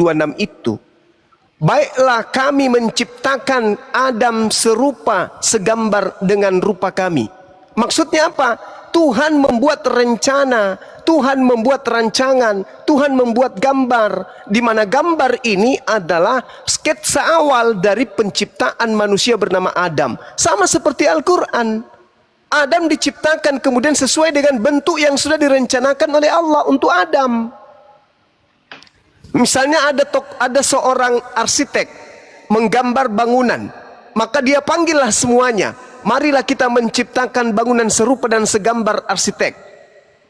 26 itu, baiklah kami menciptakan Adam serupa segambar dengan rupa kami. Maksudnya apa? Tuhan membuat rencana, Tuhan membuat rancangan, Tuhan membuat gambar, di mana gambar ini adalah sketsa awal dari penciptaan manusia bernama Adam. Sama seperti Al-Quran, Adam diciptakan kemudian sesuai dengan bentuk yang sudah direncanakan oleh Allah untuk Adam. Misalnya ada seorang arsitek menggambar bangunan, maka dia panggillah semuanya, marilah kita menciptakan bangunan serupa dan segambar arsitek.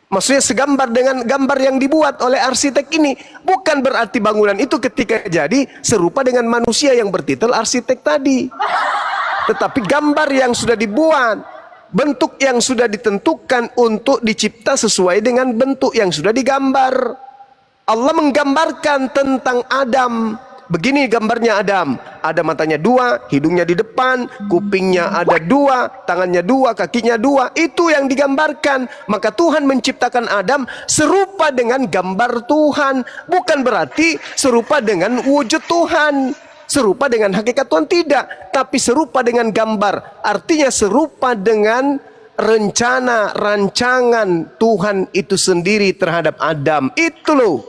Maksudnya segambar dengan gambar yang dibuat oleh arsitek ini. Bukan berarti bangunan itu ketika jadi serupa dengan manusia yang bertitel arsitek tadi, tetapi gambar yang sudah dibuat, bentuk yang sudah ditentukan untuk dicipta sesuai dengan bentuk yang sudah digambar. Allah menggambarkan tentang Adam. Begini gambarnya Adam. Ada matanya 2, hidungnya di depan, kupingnya ada 2, tangannya 2, kakinya 2. Itu yang digambarkan. Maka Tuhan menciptakan Adam serupa dengan gambar Tuhan. Bukan berarti serupa dengan wujud Tuhan, serupa dengan hakikat Tuhan, tidak. Tapi serupa dengan gambar. Artinya serupa dengan rencana, rancangan Tuhan itu sendiri terhadap Adam. Itu loh.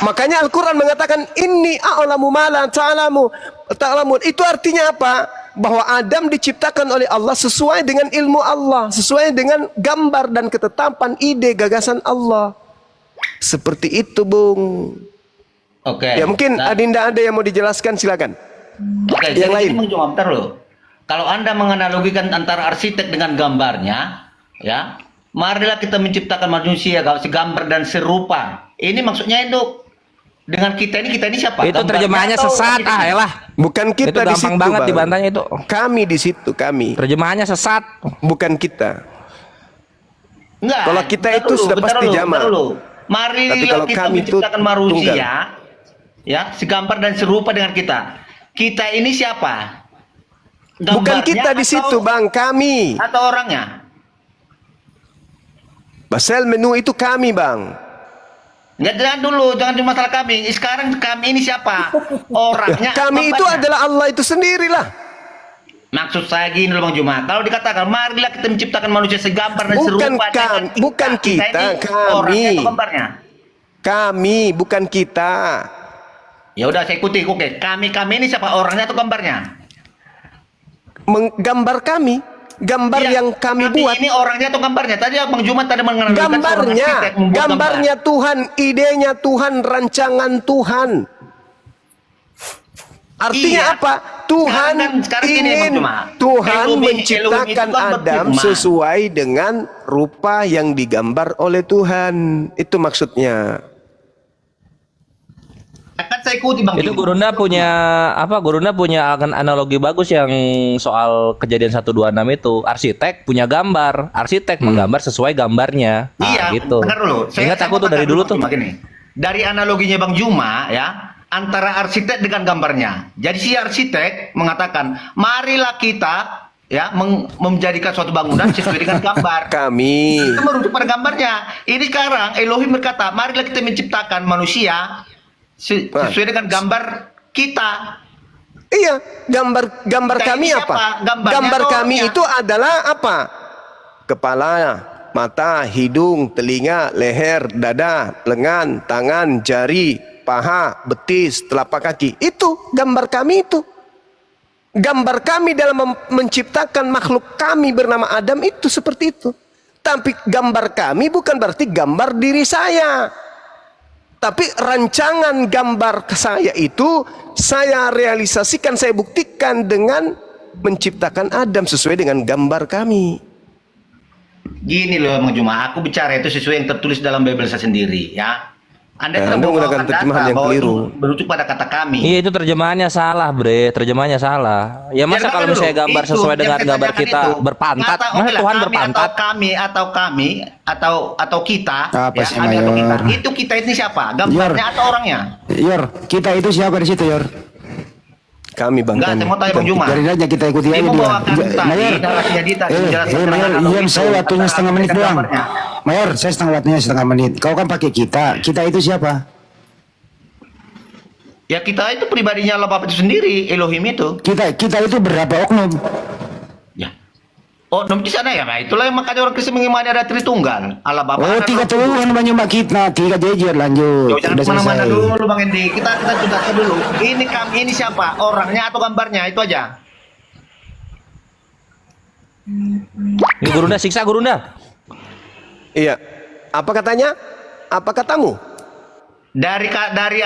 Makanya Al-Quran mengatakan inni a'lamu ma la ta'lamun. Itu artinya apa? Bahwa Adam diciptakan oleh Allah sesuai dengan ilmu Allah, sesuai dengan gambar dan ketetapan ide gagasan Allah. Seperti itu, Bung. Oke. Ya mungkin Adinda ada yang mau dijelaskan, silakan. Oke, yang lain. Cuma bentar loh. Kalau Anda menganalogikan antara arsitek dengan gambarnya, ya, marilah kita menciptakan manusia segambar dan serupa. Ini maksudnya itu dengan kita ini siapa? Itu terjemahannya sesat, elah. Bukan kita di situ, gampang banget Bang. dibantahnya itu. Kami di situ, kami. Terjemahannya sesat. Bukan kita. Enggak. Kalau kita itu sudah pasti jamak. Marilah kita menciptakan manusia, ya, segambar dan serupa dengan kita. Kita ini siapa? Gambarnya bukan kita di situ, Bang, kami. Atau orangnya? Basel menu itu kami, Bang. Enggak, jangan dulu, jangan di masalah kami. Sekarang kami ini siapa? Orangnya. Kami itu adalah Allah itu sendirilah. Maksud saya gini loh Bang Jumat. Kalau dikatakan marilah kita menciptakan manusia segambar dan serupa dengan kita. Bukan kita, kami. Orangnya atau gambarnya? Kami, bukan kita. Ya udah saya ikuti, oke. Kami ini siapa? Orangnya atau gambarnya? Menggambar kami, gambar ya, yang kami buat. Ini orangnya atau gambarnya? Tadi Bang Jumat tadi menganalikan gambarnya Tuhan, idenya Tuhan, rancangan Tuhan. Artinya apa? Tuhan ingin Tuhan menciptakan Adam sesuai dengan rupa yang digambar oleh Tuhan. Itu maksudnya. Akan saya ikuti Bang. Itu Gurunda punya apa? Gurunda punya analogi bagus yang soal kejadian 126 itu. Arsitek punya gambar, arsitek menggambar sesuai gambarnya. Iya, gitu. Dengar dulu. Ingat aku tuh dari dulu tuh. Begini. Dari analoginya Bang Juma ya, antara arsitek dengan gambarnya. Jadi si arsitek mengatakan, marilah kita ya menjadikan suatu bangunan sesuai dengan gambar. Kami. Kita merujuk pada gambarnya. Ini sekarang Elohim berkata, marilah kita menciptakan manusia sesuai dengan gambar kita. Iya, gambar kami apa? Gambar kami itu adalah apa? Kepala, mata, hidung, telinga, leher, dada, lengan, tangan, jari, paha, betis, telapak kaki. Itu gambar kami itu. Gambar kami dalam menciptakan makhluk kami bernama Adam itu seperti itu. Tapi gambar kami bukan berarti gambar diri saya. Tapi rancangan gambar saya itu saya realisasikan, saya buktikan dengan menciptakan Adam sesuai dengan gambar kami. Gini loh Bang Juma, aku bicara itu sesuai yang tertulis dalam Bible saya sendiri ya. Anda menggunakan terjemahan yang keliru. Merujuk pada kata kami. Iya, itu terjemahannya salah, Bre. Terjemahannya salah. Ya masa kalau misalnya gambar sesuai dengan gambar kita berpantat, masa Tuhan berpantat? Atau kita, apa ya, sih, atau kita. Mayor? Itu kita ini siapa? Gambarnya atau orangnya? Yor, kita itu siapa di situ, Yor? Kami, Bang. Enggak, saya mau tanya Bang Juma. Dari aja kita ikuti aja dia. Mayor, Mayor, saya waktunya setengah menit doang. Mayor, saya waktunya setengah menit. Kau kan pakai kita itu siapa? Ya kita itu pribadinya Allah Bapa itu sendiri, Elohim itu. Kita itu berapa oknum? Ya. Oh, di sana ya, nah, itulah yang makanya orang Kristen mengimani ada Tritunggal, Allah Bapa. Oh, 3 Tuhan banyak mbak kita, 3 jejer lanjut. Jangan Udah kemana-mana selesai. dulu Bang Endi. Kita jelaskan dulu. Ini siapa? Orangnya atau gambarnya? Itu aja. Ini Gurunda siksa Gurunda. Iya. Apa katanya? Apa katamu? Dari tadi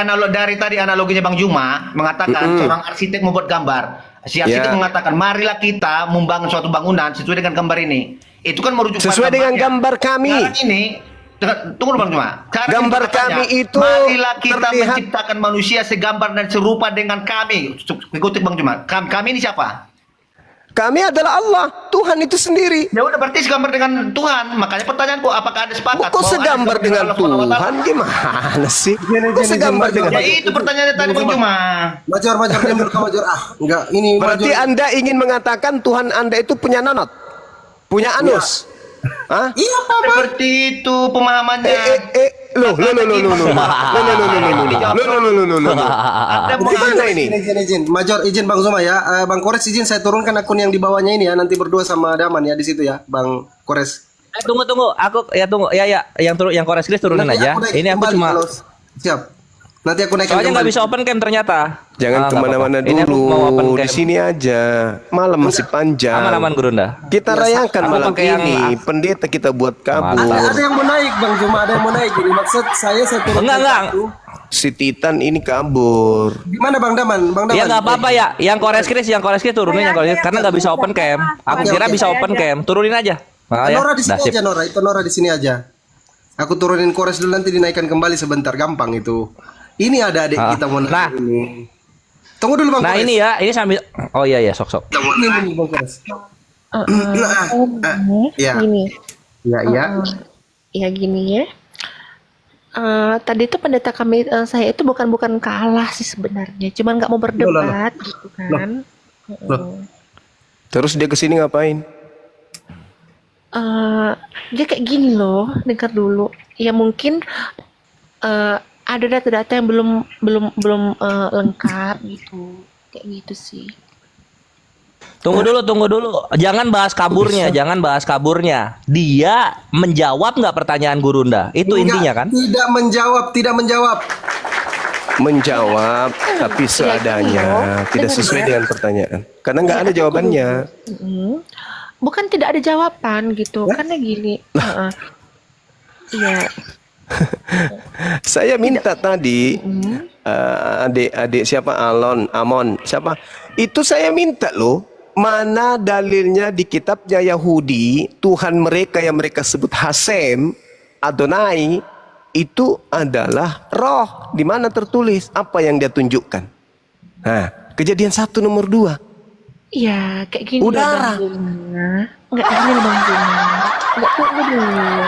analoginya Bang Juma mengatakan seorang arsitek membuat gambar. Si arsitek Ya. mengatakan, marilah kita membangun suatu bangunan sesuai dengan gambar ini. Itu kan merujuk Sesuai pada dengan gambarnya. gambar kami. Sekarang ini, tunggu dulu Bang Juma. Sekarang Gambar ini pertanyaannya, kami itu marilah kita terlihat- menciptakan manusia segambar dan serupa dengan kami. Ikuti Bang Juma. Kami ini siapa? Kami adalah Allah, Tuhan itu sendiri. Ya udah berarti segambar dengan Tuhan. Makanya pertanyaanku, apakah ada sepakat? Kok bahwa ada segambar dengan Allah Subhanahu wa Ta'ala? Tuhan? Gimana sih? Gini, Kok segambar dengan Ya itu pertanyaannya tadi Bang Juma. Major diam dulu Major. Enggak, ini Berarti Major. Anda ingin mengatakan Tuhan Anda itu punya nonot? Punya anus? Hah? Iya, Pak. Seperti itu pemahamannya. Loh. Ada Gimana ini? Izin. Major izin Bang Zuma ya. Bang Kores izin saya turunkan akun yang di bawahnya ini ya. Nanti berdua sama Daman ya di situ ya, Bang Kores. Tunggu. Aku tunggu. Ya, yang Kores Kris turunin Nanti aja. naik Ini aku kembali cuma kalau siap. Nanti aku naikkan soalnya nggak kembali. bisa open cam ternyata. Jangan nggak kemana-mana apa-apa. Ini aku mau open dulu. cam. Di sini aja. Malam masih panjang. Aman Gurunda. Kita rayakan Aku malam pakai yang- ini. Pendeta kita buat kabur. Ada yang mau naik Bang Zuma, ada yang mau naik ini. Maksud saya turunkan. Enggak. satu. Si Titan ini kabur. Gimana Bang Daman? Bang Daman. Ya nggak apa-apa ya. Yang Kores Kris turunin yang Kores Kris karena nggak bisa open cam. Aku Oke, kira oke. bisa open cam. Turunin aja. Nah, ya. Nora di sini Dah, sip. aja Nora. Itu Nora di sini aja. Aku turunin Kores dulu nanti dinaikkan kembali sebentar, gampang itu. Ini ada adik Ah. kita mau naik Nah. ini. Tunggu dulu Bang Nah Kores. ini ya, ini sambil. Oh iya sok. Ini Bang Kores. Ya. Gini, Iya, iya. ya gini ya. Tadi itu pendeta kami, saya itu bukan kalah sih sebenarnya, cuman nggak mau berdebat gitu kan. Loh. Terus dia kesini ngapain? Dia kayak gini loh, dengar dulu. Ya mungkin ada data-data yang belum lengkap gitu, kayak gitu sih. Tunggu dulu. Jangan bahas kaburnya. Dia menjawab nggak pertanyaan Gurunda? Itu Enggak, intinya kan? Tidak menjawab. Menjawab tapi seadanya, tidak sesuai dengan pertanyaan. Karena nggak ada jawabannya. Mm-mm. Bukan tidak ada jawaban gitu, karena gini. Iya. Saya minta tadi adik siapa Amon siapa itu saya minta loh, mana dalilnya di kitabnya Yahudi Tuhan mereka yang mereka sebut Hasem Adonai itu adalah roh, di mana tertulis apa yang dia tunjukkan. Nah, Kejadian 1 nomor 2. Iya, kayak gini Udara. loh Bang Zuma. Enggak gini loh Bang Zuma. Enggak, tunggu dulu.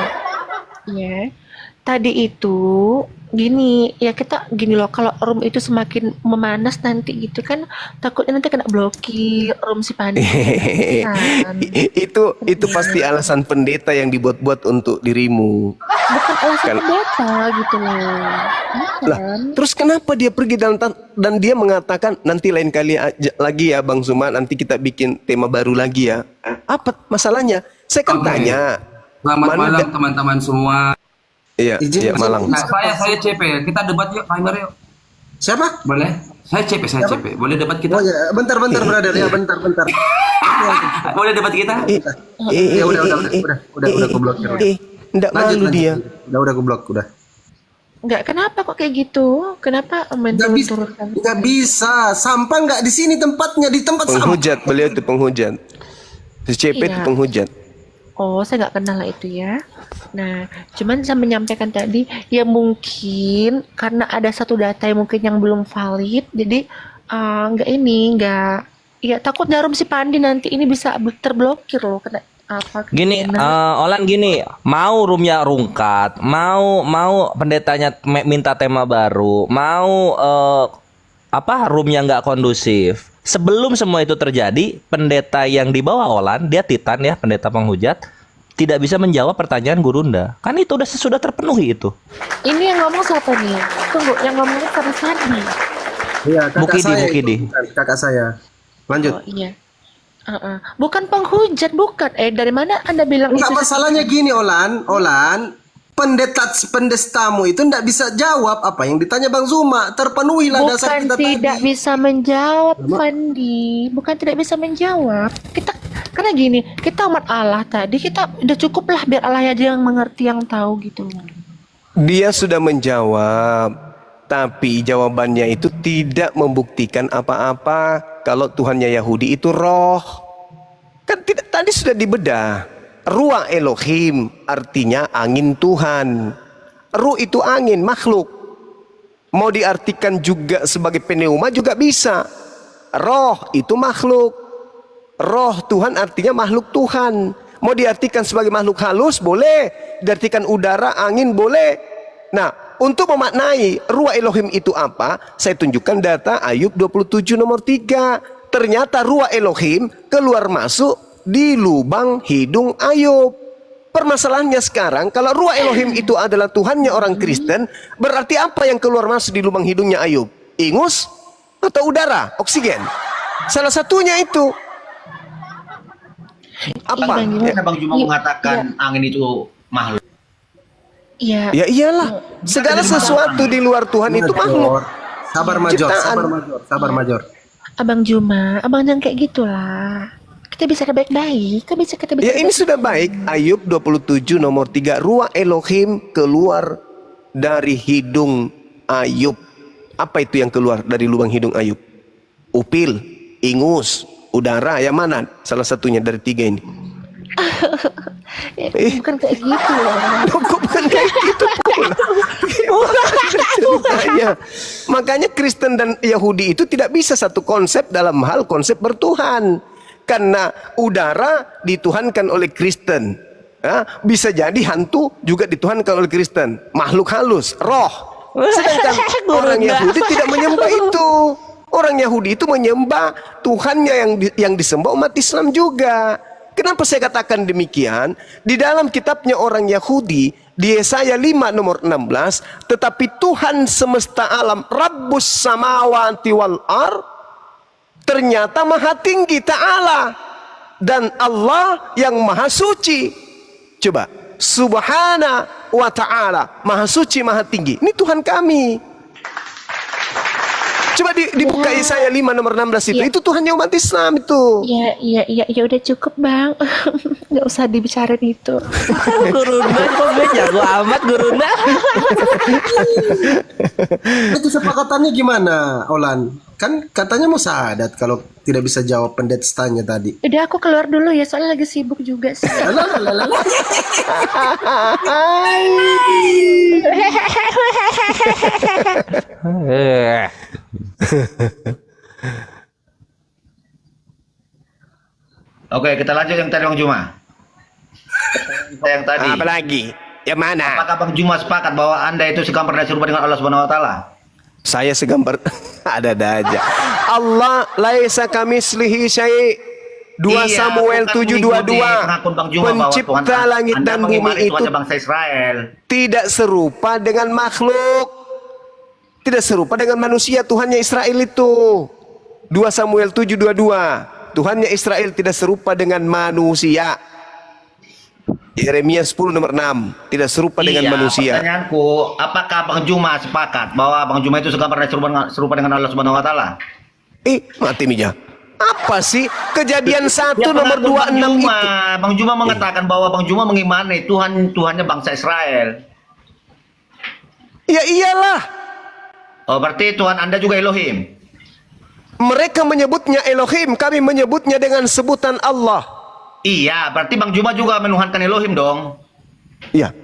Ya. Tadi itu gini, ya kita gini loh, kalau room itu semakin memanas nanti gitu kan, takutnya nanti kena blokir room si Pandi. Kan. itu pasti alasan pendeta yang dibuat-buat untuk dirimu. Bukan alasan Kan- pendeta gitu loh. Lah, Bukan. terus kenapa dia pergi dan dia mengatakan nanti lain kali lagi ya Bang Zuma, nanti kita bikin tema baru lagi ya. Apa masalahnya? Saya kan Oke. tanya. Selamat Mana malam da- teman-teman semua. Iya, Izin, iya izin. Malang. Nah, saya CP. Kita debat yuk, timer yuk. Siapa? Boleh? Saya CP. Boleh debat kita? Oh ya, bentar brother ya, bentar. Boleh debat kita? Ya udah aku blokir. Enggak malu dia. Udah aku blok, udah. Enggak, kenapa kok kayak gitu? Kenapa main Nggak bisa, turun-turun? nggak bisa. Sampah nggak di sini tempatnya, di tempat sampah. Penghujat, beliau itu penghujat. Si CP itu Iya. penghujat. Oh, saya nggak kenal lah itu ya. Nah, cuman saya menyampaikan tadi, ya mungkin karena ada satu data yang mungkin yang belum valid, jadi nggak, ya takut jarum si Pandi nanti ini bisa terblokir loh, kena apa? Gini, kena- Olan gini, mau roomnya rungkat, mau pendetanya minta tema baru, mau roomnya nggak kondusif. Sebelum semua itu terjadi, pendeta yang dibawa Olan, dia Titan ya, pendeta penghujat, tidak bisa menjawab pertanyaan Gurunda. Kan itu sudah terpenuhi itu. Ini yang ngomong siapa nih? Tunggu, yang ngomongnya siapa Sandi? Iya, kakak Mukidi, saya Mukidi. itu, bukan, kakak saya. Lanjut. Oh iya. Bukan penghujat, bukan. Dari mana Anda bilang Enggak, itu? masalahnya gini, Olan, pendestamu itu enggak bisa jawab apa yang ditanya Bang Zuma. Terpenuhilah dasar Bukan kita tidak tadi. bisa menjawab, Fandi. Bukan tidak bisa menjawab. Kita karena gini, kita umat Allah tadi, kita udah cukup lah biar Allah aja yang mengerti, yang tahu gitu. Dia sudah menjawab, tapi jawabannya itu tidak membuktikan apa-apa kalau Tuhannya Yahudi itu roh. Kan tidak, tadi sudah dibedah. Ruah Elohim artinya angin Tuhan. Ruh itu angin, makhluk. Mau diartikan juga sebagai pneuma juga bisa. Roh itu makhluk. Roh Tuhan artinya makhluk Tuhan. Mau diartikan sebagai makhluk halus boleh, diartikan udara, angin boleh. Nah, untuk memaknai ruah Elohim itu apa, saya tunjukkan data Ayub 27 nomor 3. Ternyata ruah Elohim keluar masuk di lubang hidung Ayub. Permasalahannya sekarang, kalau ruah Elohim itu adalah Tuhannya orang Kristen, berarti apa yang keluar masuk di lubang hidungnya Ayub? Ingus atau udara, oksigen? Salah satunya itu. Apa? Karena Bang Juma mengatakan angin itu makhluk. Iya. Ya iyalah, segala sesuatu di luar Tuhan itu makhluk. Sabar Major, Ciptaan. sabar Major. Abang Juma, abang jangan kayak gitulah. Kita bisa baik-baik, kita bisa. Ya ini sudah baik. Ayub 27 nomor 3, ruah Elohim keluar dari hidung Ayub. Apa itu yang keluar dari lubang hidung Ayub? Upil, ingus, udara, yang mana? Salah satunya dari 3 ini. Bukan kayak gitu loh. Kok bukan kayak gitu pula? Ceritanya. Makanya Kristen dan Yahudi itu tidak bisa satu konsep dalam hal konsep bertuhan. Karena udara dituhankan oleh Kristen. Ya, bisa jadi hantu juga dituhankan oleh Kristen. Makhluk halus, roh. Sedangkan orang Yahudi tidak menyembah itu. Orang Yahudi itu menyembah Tuhannya yang disembah umat Islam juga. Kenapa saya katakan demikian? Di dalam kitabnya orang Yahudi, di Yesaya 5 nomor 16, tetapi Tuhan semesta alam, Rabbus samawati wal ar, ternyata maha tinggi ta'ala. Dan Allah yang maha suci. Coba, subhana wa ta'ala, maha suci, maha tinggi. Ini Tuhan kami. Coba dibuka Yesaya 5 nomor 16 itu. Ya. Itu Tuhannya umat Islam itu. Ya udah cukup bang, nggak usah dibicarain itu. Gurunda kok gue jago amat Gurunda. Itu sepakatannya gimana, Olan? Kan katanya mau syahadat kalau tidak bisa jawab pendetstanya tadi. Udah aku keluar dulu ya, soalnya lagi sibuk juga sih. Oke, kita lanjut yang tadi Bang Juma. Yang tadi. Apa lagi? Yang mana? Apakah Bang Juma sepakat bahwa Anda itu segambar dan serupa dengan Allah Subhanahu wa taala? Saya segambar ada aja. Allah laisa kamislihi syai'. 2 Iya, Samuel bukan 7:22. mengikuti pengakuan Bang Juma bahwa Pencipta Tuhan langit Anda dan mengimani bumi itu Tuhannya bangsa Israel. tidak serupa dengan makhluk. Tidak serupa dengan manusia. Tuhannya Israel itu 2 Samuel 7:22. Tuhannya Israel tidak serupa dengan manusia. Yeremia 10 nomor 6. Tidak serupa dengan manusia. Pertanyaanku, apakah Bang Juma sepakat bahwa Bang Juma itu segambar dan serupa dengan Allah Subhanahu wa taala? Mati Mija. Apa sih? Kejadian 1 Ya, nomor pengakuan 26 itu. Bang Juma mengatakan bahwa Bang Juma mengimani Tuhannya bangsa Israel. Ya iyalah. Oh, berarti Tuhan Anda juga Elohim. Mereka menyebutnya Elohim, kami menyebutnya dengan sebutan Allah. Iya, berarti Bang Juma juga menuhankan Elohim dong. Ya.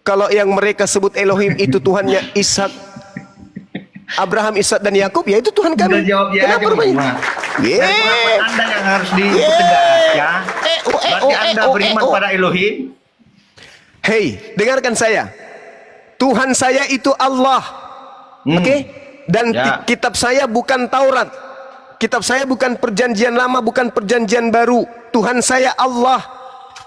Kalau yang mereka sebut Elohim itu Tuhannya Ishak, Abraham, Ishak dan Yakub, ya itu Tuhan kami. Udah jawab ya Kenapa aja, Bang bermain? Juma. Yeay. Dan pengakuan Anda yang harus dipertegas ya. Berarti Anda beriman pada Elohim. Hei, dengarkan saya. Tuhan saya itu Allah. Oke? Dan Ya. kitab saya bukan Taurat. Kitab saya bukan perjanjian lama, bukan perjanjian baru. Tuhan saya Allah.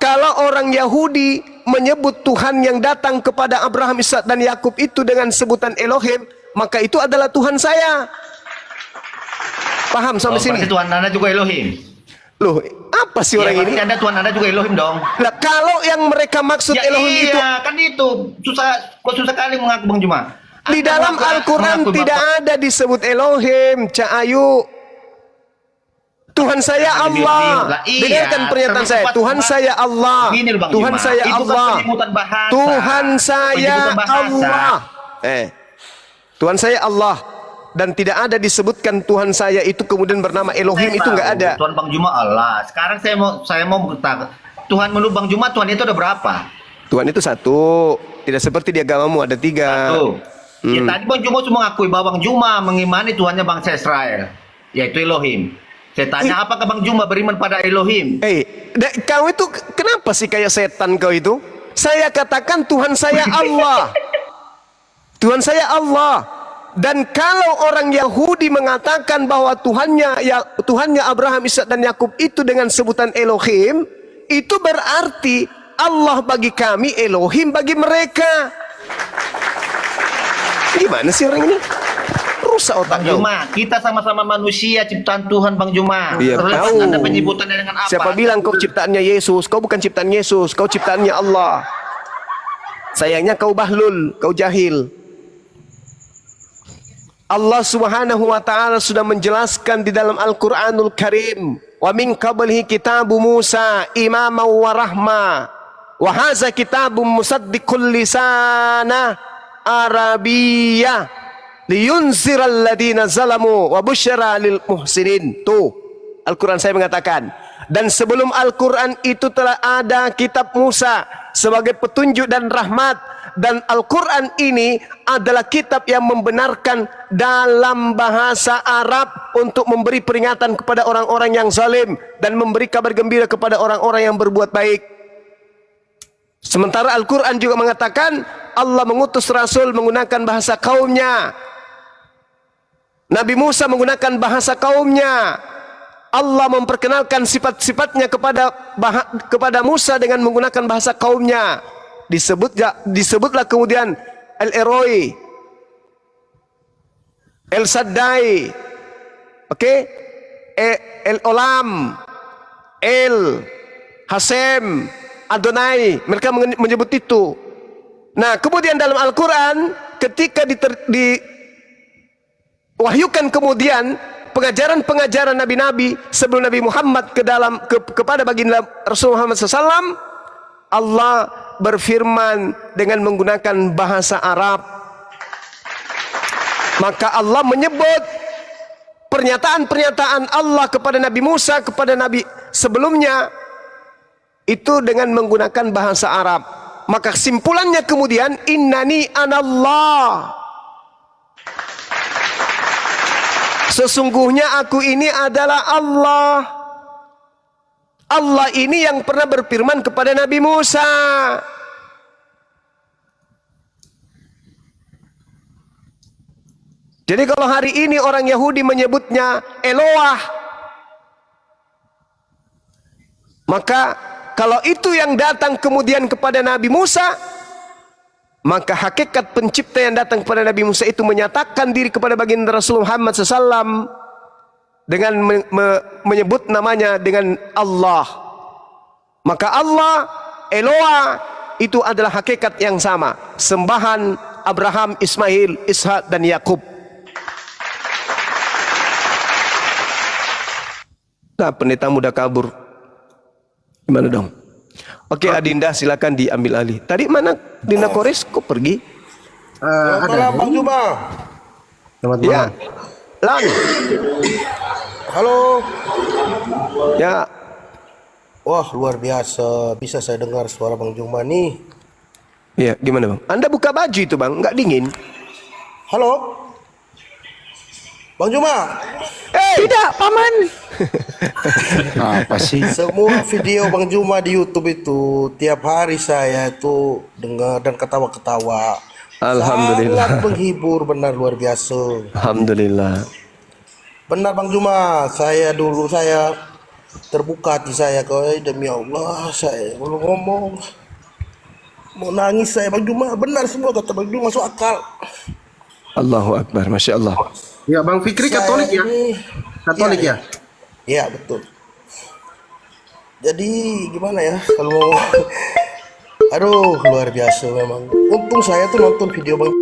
Kalau orang Yahudi menyebut Tuhan yang datang kepada Abraham, Ishak dan Yakub itu dengan sebutan Elohim, maka itu adalah Tuhan saya. Paham sampai Oh, sini? berarti Tuhan Anda juga Elohim. Loh, apa sih orang Ya, ini? berarti Anda Tuhan Anda juga Elohim dong. Nah, kalau yang mereka maksud Ya Elohim iya, itu kan itu kok susah kali mengaku Bang Juma. di Anda dalam mengaku- Al-Quran mengaku tidak Bapak. ada disebut Elohim, Cak Ayu. Tuhan saya Lah, Allah. iya, Dengarkan pernyataan saya. terlepas Tuhan Tuhan. saya Allah. Gini loh, Bang Tuhan Juma. saya Itu kan Allah. penyebutan bahasa. Tuhan saya Penyebutan bahasa. Allah. Tuhan saya Allah. Dan tidak ada disebutkan Tuhan saya itu kemudian bernama Elohim, Saya itu nggak tahu, ada. Tuhan Bang Juma Allah. Sekarang saya mau bertanya. Tuhan menurut Bang Juma Tuhan itu ada berapa? Tuhan itu satu. Tidak seperti di agamamu ada tiga. Satu. Ya tadi Bang Juma cuma mengakui bahwa Bang Juma mengimani Tuhannya bangsa Israel, yaitu Elohim. Saya tanya apakah Bang Juma beriman pada Elohim? Kau itu kenapa sih kayak setan kau itu? Saya katakan Tuhan saya Allah. Tuhan saya Allah. Dan kalau orang Yahudi mengatakan bahwa Tuhannya Abraham, Ishak dan Yakub itu dengan sebutan Elohim, itu berarti Allah bagi kami, Elohim bagi mereka. Gimana sih orang ini? Rusak Bang otaknya. Juma, kita sama-sama manusia ciptaan Tuhan Bang Juma. Iya, Terlepas tahu. Anda penyebutannya dengan apa? Siapa bilang kau ciptaannya Yesus? Kau bukan ciptaan Yesus, kau ciptaannya Allah. Sayangnya kau bahlul, kau jahil. Allah Subhanahu wa taala sudah menjelaskan di dalam Al-Qur'anul Karim, "Wa min qablihi kitabu Musa imaman wa rahma, wa hadza kitabun musaddiqul lisana Arabiyyah liyunziral ladina zalamu wa busyra lil muhsinin." Tuh, Al-Quran saya mengatakan. Dan sebelum Al-Quran itu telah ada kitab Musa sebagai petunjuk dan rahmat. Dan Al-Quran ini adalah kitab yang membenarkan dalam bahasa Arab untuk memberi peringatan kepada orang-orang yang zalim dan memberi kabar gembira kepada orang-orang yang berbuat baik. Sementara Al-Quran juga mengatakan Allah mengutus Rasul menggunakan bahasa kaumnya. Nabi Musa menggunakan bahasa kaumnya. Allah memperkenalkan sifat-sifatnya kepada Musa dengan menggunakan bahasa kaumnya. Disebutlah kemudian El-Eroi, El-Saddai, El-Olam, El-Hasem, Adonai. Mereka menyebut itu. Nah, kemudian dalam Al-Quran ketika diwahyukan kemudian pengajaran-pengajaran nabi-nabi sebelum Nabi Muhammad kepada baginda Rasul Muhammad SAW, Allah berfirman dengan menggunakan bahasa Arab. Maka Allah menyebut pernyataan-pernyataan Allah kepada Nabi Musa, kepada Nabi sebelumnya itu dengan menggunakan bahasa Arab. Maka kesimpulannya kemudian innani anallah. Sesungguhnya aku ini adalah Allah. Allah ini yang pernah berfirman kepada Nabi Musa. Jadi kalau hari ini orang Yahudi menyebutnya Eloah, maka kalau itu yang datang kemudian kepada Nabi Musa, maka hakikat pencipta yang datang kepada Nabi Musa itu menyatakan diri kepada baginda Rasul Muhammad SAW dengan menyebut namanya dengan Allah. Maka Allah, Eloah, itu adalah hakikat yang sama. Sembahan Abraham, Ismail, Ishak dan Yakub. Nah, pendeta muda kabur. Gimana dong? Oke, Adinda silakan diambil alih. Tadi mana Dinda Kores kok pergi? Ada. Bang Juma. Selamat Ya. malam. Lang. Halo. Ya. Wah, luar biasa. Bisa saya dengar suara Bang Juma nih. Ya, gimana Bang? Anda buka baju itu Bang, nggak dingin? Halo. Bang Juma. Tidak, Paman. Apa sih? Semua video Bang Juma di YouTube itu tiap hari saya itu dengar dan ketawa-ketawa. Alhamdulillah. Sangat menghibur, benar luar biasa. Alhamdulillah. Benar Bang Juma, saya terbuka hati saya demi Allah, saya belum ngomong. Mau nangis saya Bang Juma, benar semua kata Bang Juma masuk akal. Allahu Akbar, Masya Allah. Ya, Bang Fikri Katolik ya? Saya ini Katolik ya? Iya betul. Jadi gimana ya kalau aduh luar biasa memang. Untung saya tuh nonton video Bang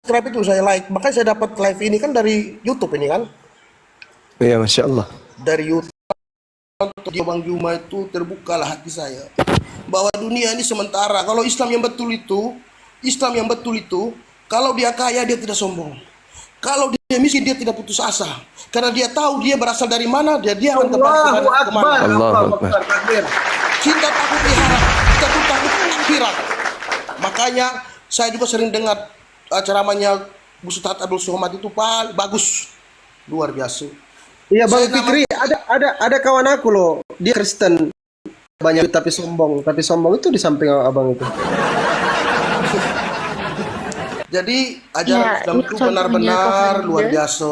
subscribe itu saya like. Makanya saya dapat live ini kan dari YouTube ini kan. Ya, Masya Allah. Dari YouTube video Bang Juma itu terbukalah hati saya bahwa dunia ini sementara. Kalau Islam yang betul itu, kalau dia kaya dia tidak sombong. Kalau dia miskin dia tidak putus asa. Karena dia tahu dia berasal dari mana, dia akan kembali kemana. Allahu Akbar. Kita takut akhirat, kita tuh takut akhirat. Makanya saya juga sering dengar ceramahnya Bu Ustadz Abdul Somad itu bagus, luar biasa. Iya Bang Saya Fikri, ada kawan aku loh, dia Kristen banyak tapi sombong itu di samping abang itu. Jadi ajaran Ya, Islam ini itu contohnya benar-benar Kak luar Fadil. biasa.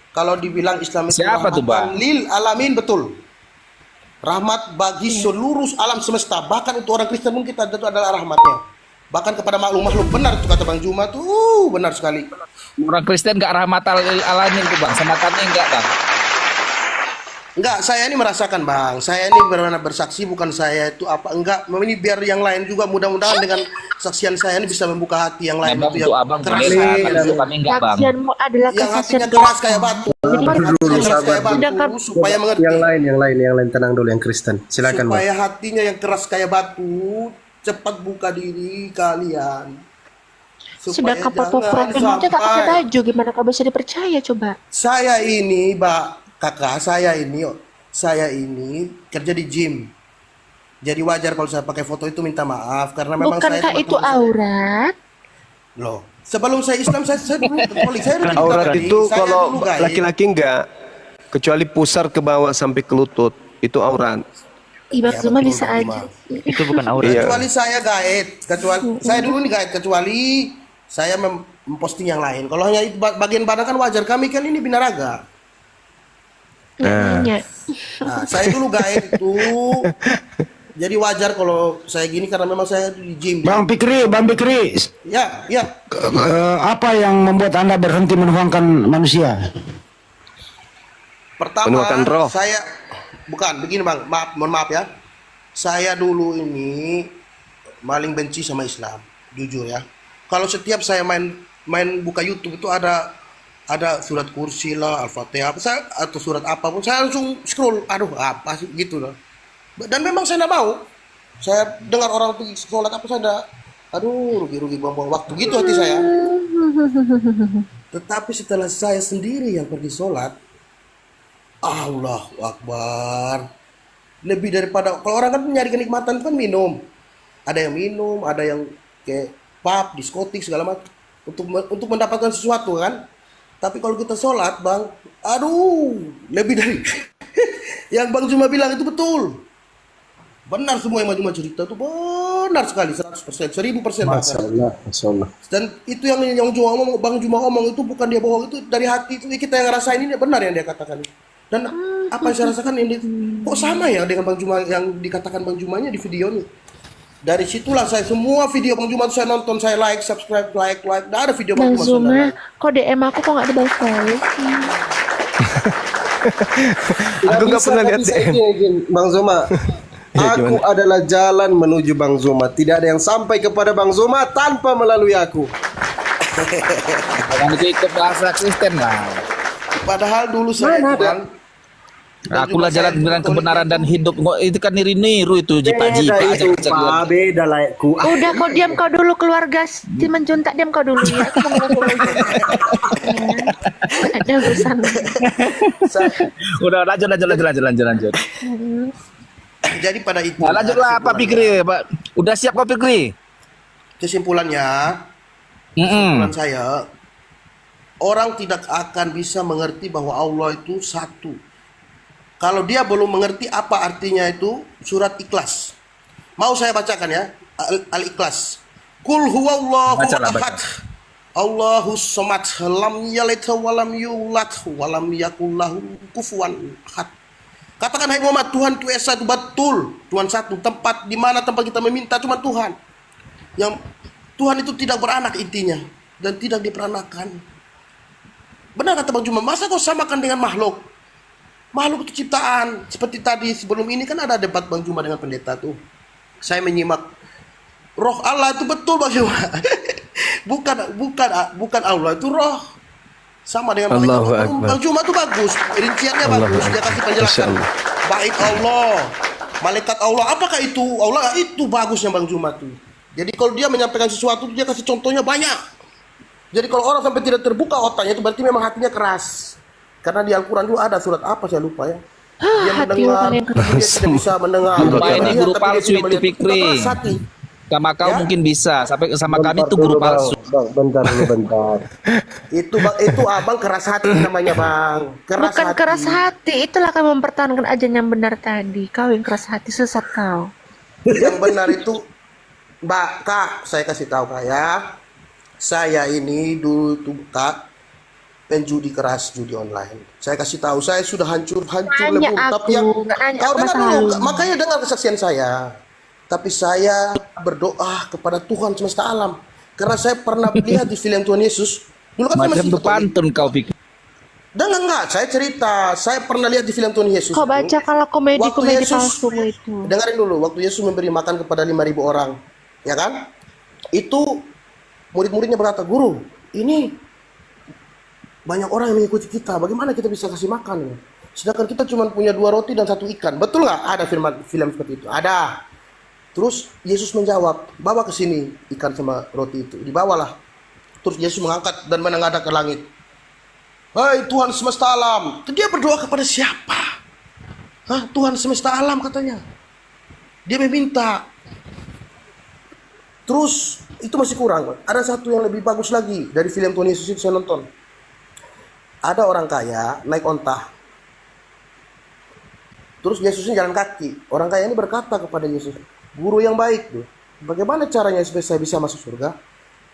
Kalau dibilang Islam itu Siapa tuh, Bang? lil alamin, betul. Rahmat bagi seluruh alam semesta. Bahkan untuk orang Kristen pun kita itu adalah rahmatnya. Bahkan kepada makhluk-makhluk, benar itu kata Bang Juma tuh, benar sekali. Orang Kristen nggak rahmatal lil alamin tuh bang, sematannya enggak bang. Enggak, saya ini merasakan Bang. Saya ini benar-benar bersaksi, bukan saya itu apa enggak. Ini biar yang lain juga mudah-mudahan dengan saksian saya ini bisa membuka hati yang lain Bang, itu untuk yang abang keras, boleh, hati, tapi untuk kami enggak bang. Saksianmu adalah yang hatinya kesaksian keras kayak batu. Hatinya keras kayak Sedangkan- batu supaya mengerti. Yang lain tenang dulu yang Kristen. Silakan Bang. Supaya hatinya yang keras kayak batu cepat buka diri kalian. Supaya Sedangkan Papa Franklin aja gak pakai baju, gimana kau bisa dipercaya coba? Saya ini, kakak, saya ini kerja di gym. Jadi wajar kalau saya pakai foto itu minta maaf karena memang saya Bukankah itu aurat? loh. Sebelum saya Islam saya dulu Katolik. Saya dulu Aurat Katolik. itu Saya kalau dulu gaib. laki-laki enggak, kecuali pusar ke bawah sampai ke lutut, itu aurat. Ibarat Ya, cuma betul, bisa Bang aja. Juma. Itu bukan aurat. Iya. Kecuali saya gaib, saya dulu nih gaib, kecuali saya memposting yang lain. Kalau hanya itu bagian badan kan wajar, kami kan ini binaraga. Namanya. Nah, saya dulu gaib itu jadi wajar kalau saya gini karena memang saya di gym. Bang Fikri, Ya, apa yang membuat Anda berhenti menuhankan manusia? pertama Menuakan roh. saya bukan begini Bang, mohon maaf ya. Saya dulu ini paling benci sama Islam, jujur ya. Kalau setiap saya main buka YouTube itu ada surat kursi lah, Al-Fatihah, atau surat apapun, saya langsung scroll. Aduh, apa sih gitu loh. Dan memang saya tidak mau. Saya dengar orang pergi sholat apa saya tidak, aduh rugi buang-buang waktu gitu hati saya. Tetapi setelah saya sendiri yang pergi sholat, Allahu Akbar. Lebih daripada kalau orang kan nyari kenikmatan kan minum. Ada yang minum, ada yang kayak pub, diskotik segala macam untuk mendapatkan sesuatu kan. Tapi kalau kita sholat Bang, aduh lebih dari yang Bang Juma bilang itu betul. Benar semua yang Bang Juma cerita itu benar sekali 100%, 1000%. Masya Allah. Dan itu yang Bang Juma ngomong itu bukan dia bohong, itu dari hati, itu kita yang ngerasain ini benar yang dia katakan. Dan apa yang saya rasakan ini kok sama ya dengan Bang Juma yang dikatakan Bang Jumanya di video ini. Dari situlah saya semua video Bang Juma itu saya nonton, saya like, subscribe, like. Tidak ada video Bang Juma Zuma, saya like. kok DM aku kok gak dibalas-balas? Aku nggak pernah lihat DM. Bang Zuma. Ya, Aku gimana? adalah jalan menuju Bang Zuma. Tidak ada yang sampai kepada Bang Zuma tanpa melalui aku. Jangan ikut bahasa Kristen lah. Padahal dulu saya Bang, Akulah jalan kebenaran dan hidup. Itu kan niru itu jipa-jipa aja. Beda lah. Udah kau diam kau dulu keluarga Simanjuntak, tak diam kau dulu ya. Aku mau ngomong lagi. Ada urusan. Udah lanjut. jadi pada itu. Nah, lanjutlah Pak Fikri, Pak. Udah siap Pak Fikri? Kesimpulannya, kesimpulan saya, orang tidak akan bisa mengerti bahwa Allah itu satu. Kalau dia belum mengerti apa artinya itu surat Ikhlas. Mau saya bacakan ya, Al-Ikhlas. Qul huwallahu Bacalah, ahad. Allahus samad, lam yalid wa lam yulad wa lam yakul lahu kufuwan ahad. Katakan hai Muhammad, Tuhan itu esa, itu betul. Tuhan satu, tempat di mana tempat kita meminta cuma Tuhan. Yang Tuhan itu tidak beranak intinya dan tidak diperanakan. Benar kata Bang Juma, masa kau samakan dengan makhluk? makhluk ciptaan. Seperti tadi sebelum ini kan ada debat Bang Juma dengan pendeta tuh. Saya menyimak, roh Allah itu betul Bang Juma. bukan Allah itu roh. Sama dengan Allahu malaikat. Akbar. Bang Juma tuh bagus, rinciannya bagus. Dia kasih penjelasan. Masya Allah. Bait Allah, malaikat Allah. Apakah itu Allah? Itu bagusnya Bang Juma tuh. Jadi kalau dia menyampaikan sesuatu, dia kasih contohnya banyak. Jadi kalau orang sampai tidak terbuka otaknya, itu berarti memang hatinya keras. Karena di Al-Quran juga ada surat apa saya lupa ya. Dia hati mendengar, orang yang keras. dia tidak bisa mendengar. Lupa Dia ini melihat, guru tapi dia palsu tidak itu, melihat. Fikri. Keras hati. Sama kau Ya. mungkin bisa, sampai sama kami itu guru palsu. Bentar dulu, bentar. Itu abang keras hati namanya bang. Keras Bukan hati. keras hati, itulah kamu mempertahankan ajaran yang benar tadi. Kau yang keras hati, sesat kau. Yang benar itu, Mbak Kak, saya kasih tahu Kak ya. Saya ini dulu tuh Kak penjudi keras, judi online. Saya kasih tahu, saya sudah hancur Nanya lebur. aku, Tapi yang nggak nanya kau aku dengar masa dulu, lalu. makanya dengar kesaksian saya. Tapi saya berdoa kepada Tuhan semesta alam. Karena saya pernah lihat di film Tuhan Yesus. Dulu kan saya Macam masih tu Katolik. pantun kau Fikri. Dengar nggak? Saya cerita. Saya pernah lihat di film Tuhan Yesus. Kau itu. baca kalau komedi-komedi Waktu Yesus- palsumu itu. Dengarin dulu, waktu Yesus memberi makan kepada 5.000 orang, ya kan? Itu murid-muridnya berkata, "Guru, ini banyak orang yang mengikuti kita. Bagaimana kita bisa kasih makan? Sedangkan kita cuma punya 2 roti dan 1 ikan." Betul nggak? Ada film seperti itu. Ada. Terus Yesus menjawab, "Bawa ke sini ikan sama roti itu." Dibawalah. Terus Yesus mengangkat dan menengadah ke langit. "Hai Tuhan semesta alam." Dia berdoa kepada siapa? Hah, Tuhan semesta alam katanya. Dia meminta. Terus itu masih kurang. Ada satu yang lebih bagus lagi dari film Tuhan Yesus itu saya nonton. Ada orang kaya naik onta. Terus Yesusnya jalan kaki. Orang kaya ini berkata kepada Yesus, "Guru yang baik tuh, bagaimana caranya supaya saya bisa masuk surga?"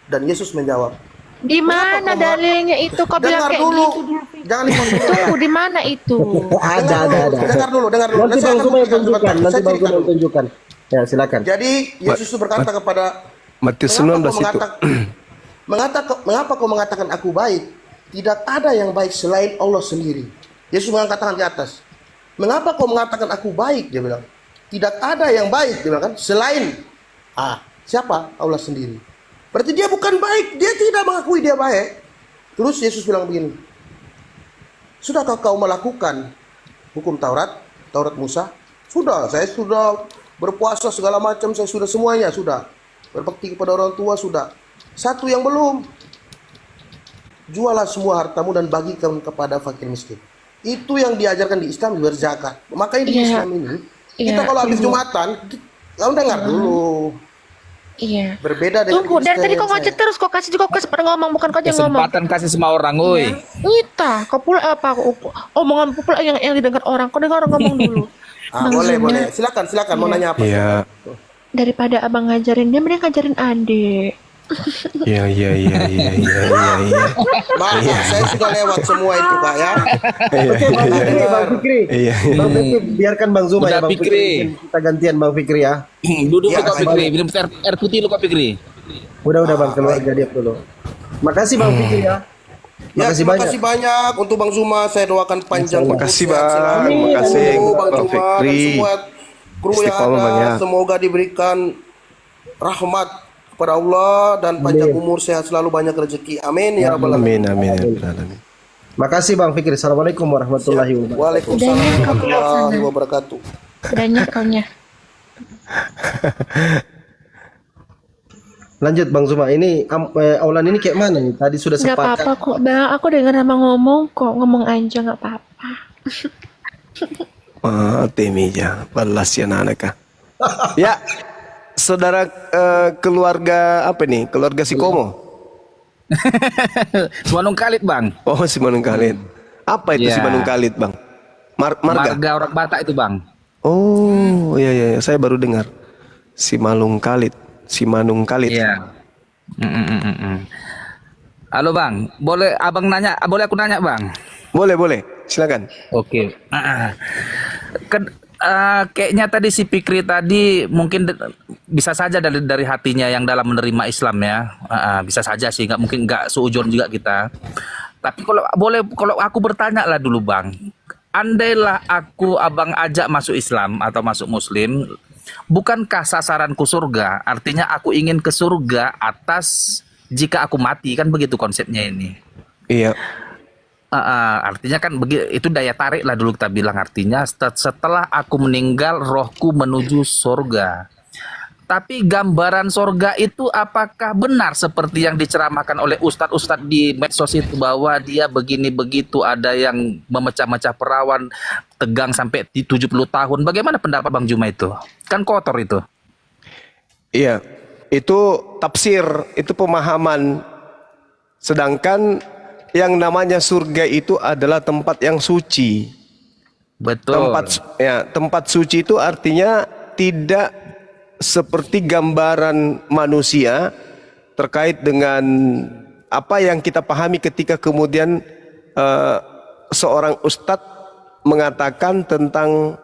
Dan Yesus menjawab, Di mana Kenapa kau dalilnya itu? Kau bilang "Dengar kayak dulu, gitu dulu. jangan dipotong dulu ya. Tunggu, di mana itu? Ada. Dengar dulu. Nanti Saya Bang akan Zuma yang buktikan tunjukkan, sebentar. nanti Saya Bang cerita Zuma yang dulu. tunjukkan. Ya, silakan. Jadi Yesus itu berkata kepada Matius Mengapa 19 itu. Mengapa kau mengatakan aku baik? Tidak ada yang baik selain Allah sendiri. Yesus mengangkat tangan ke atas. Mengapa kau mengatakan aku baik? Dia bilang. Tidak ada yang baik, dia bilang kan, selain siapa? Allah sendiri. Berarti dia bukan baik, dia tidak mengakui dia baik. Terus Yesus bilang begini. Sudahkah kau melakukan hukum Taurat Musa? Sudah, saya sudah berpuasa segala macam, saya sudah semuanya, sudah. Berbakti kepada orang tua, sudah. Satu yang belum. Jualah semua hartamu dan bagikan kepada fakir miskin. Itu yang diajarkan di Islam, berzakat. Makanya di Iya. Islam ini, kita Iya, kalau habis Ibu. Jumatan, kau dengar dulu. Iya. Berbeda dengan Tunggu, dari tadi Kristen kau ngocet saya. terus, kau kasih juga kesempatan ngomong, bukan kau yang ngomong. Kesempatan kasih semua orang, woi. Nita, kau pula apa? Omongan pula yang didengar orang. Kau dengar orang ngomong dulu. Bang Boleh, Zuma, boleh. Silakan. Mau nanya apa? Iya. daripada abang ngajarin dia, mending ngajarin adik. Iya. Maaf, saya sudah lewat semua itu, Kak ya. Oke, Bang Fikri, Bang Fikri. Iya. Bang Fikri, biarkan Bang Zuma Udah, ya, Bang Fikri. Fikri. Kita gantian Bang Fikri ya. Duduk Ya, Kak Fikri, minum air putih lu Kak Fikri. Udah Bang, keluarga dia dulu. Makasih Bang Fikri ya. Ya, Makasih terima banyak. kasih banyak untuk Bang Zuma. Saya doakan panjang umur, Makasih, sehat Bang. selalu. Makasih, Bang Bang Zuma dan Fikri. semua kru yang Istiqomah, Bang, ada. ya. Semoga diberikan rahmat kepada Allah dan panjang umur, sehat selalu, banyak rezeki. Amin ya rabbal alamin. Amin. Makasih Bang Fikri. Assalamualaikum warahmatullahi wabarakatuh. Waalaikumsalam warahmatullahi wabarakatuh. Banyak kaunya. Lanjut Bang Zuma. Ini aulan ini kayak mana nih? Tadi sudah Gak apa-apa sepakat. kok, Bang. Aku dengar sama ngomong kok. Ngomong aja gak apa-apa. Temija, balas ya anak. Ya, saudara keluarga apa nih? Keluarga si Komo. Semanung Kalit, Bang. Oh, si Manung Kalit. Apa itu Ya. si Manung Kalit, Bang? Marga. Marga orang Batak itu, Bang. Oh, iya. Saya baru dengar. Si Manung Kalit. Iya. Halo, Bang. Boleh Abang nanya, boleh aku nanya, Bang? Boleh. Silakan. Oke. Kayaknya tadi si Fikri tadi mungkin bisa saja dari hatinya yang dalam menerima Islam ya. Bisa saja sih, nggak seujon juga kita. Tapi kalau aku bertanya lah dulu, Bang. andailah aku abang ajak masuk Islam atau masuk Muslim, bukankah sasaranku surga? Artinya aku ingin ke surga atas jika aku mati, kan begitu konsepnya ini. Iya. Artinya kan itu daya tarik lah dulu kita bilang, artinya setelah aku meninggal rohku menuju surga. Tapi gambaran surga itu apakah benar seperti yang diceramahkan oleh ustadz-ustadz di medsos itu, bahwa dia begini begitu, ada yang memecah-mecah perawan tegang sampai 70 tahun. Bagaimana pendapat Bang Juma itu? Kan kotor itu. Iya. Itu tafsir, itu pemahaman. Sedangkan yang namanya surga itu adalah tempat yang suci. Betul. Tempat suci itu artinya tidak seperti gambaran manusia terkait dengan apa yang kita pahami ketika kemudian seorang ustadz mengatakan tentang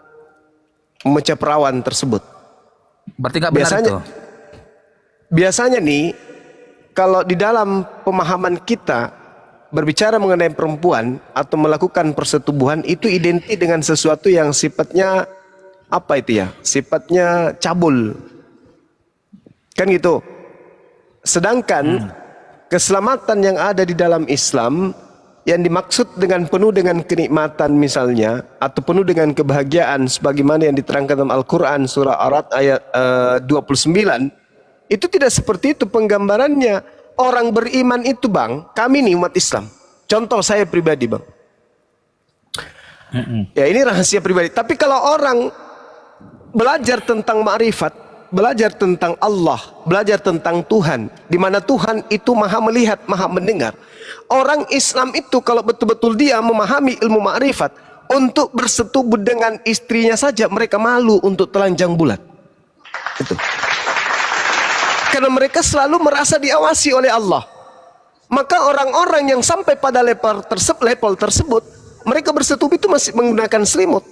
memecah perawan tersebut. Berarti nggak benar itu? Biasanya nih, kalau di dalam pemahaman kita berbicara mengenai perempuan atau melakukan persetubuhan itu identik dengan sesuatu yang sifatnya apa itu ya? Sifatnya cabul. Kan gitu. Sedangkan keselamatan yang ada di dalam Islam yang dimaksud dengan penuh dengan kenikmatan misalnya, atau penuh dengan kebahagiaan sebagaimana yang diterangkan dalam Al-Quran surah Ar-Ra'd ayat 29, itu tidak seperti itu penggambarannya. Orang beriman itu bang, kami nih umat Islam, contoh saya pribadi bang, ya ini rahasia pribadi. Tapi kalau orang belajar tentang ma'rifat, belajar tentang Allah, belajar tentang Tuhan, di mana Tuhan itu maha melihat, maha mendengar. Orang Islam itu kalau betul-betul dia memahami ilmu ma'rifat, untuk bersetubuh dengan istrinya saja mereka malu untuk telanjang bulat. Itu. Karena mereka selalu merasa diawasi oleh Allah. Maka orang-orang yang sampai pada level tersebut, mereka bersetubuh itu masih menggunakan selimut.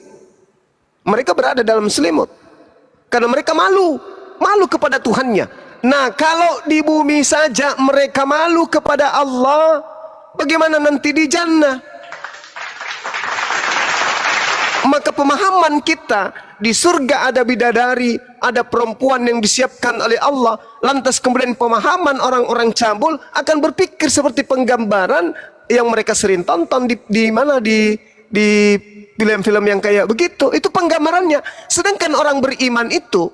Mereka berada dalam selimut. Karena mereka malu kepada Tuhannya. Nah, kalau di bumi saja mereka malu kepada Allah, bagaimana nanti di jannah? Maka pemahaman kita, di surga ada bidadari, ada perempuan yang disiapkan oleh Allah. Lantas kemudian pemahaman orang-orang cabul akan berpikir seperti penggambaran yang mereka sering tonton di film-film yang kayak begitu. Itu penggambarannya. Sedangkan orang beriman itu,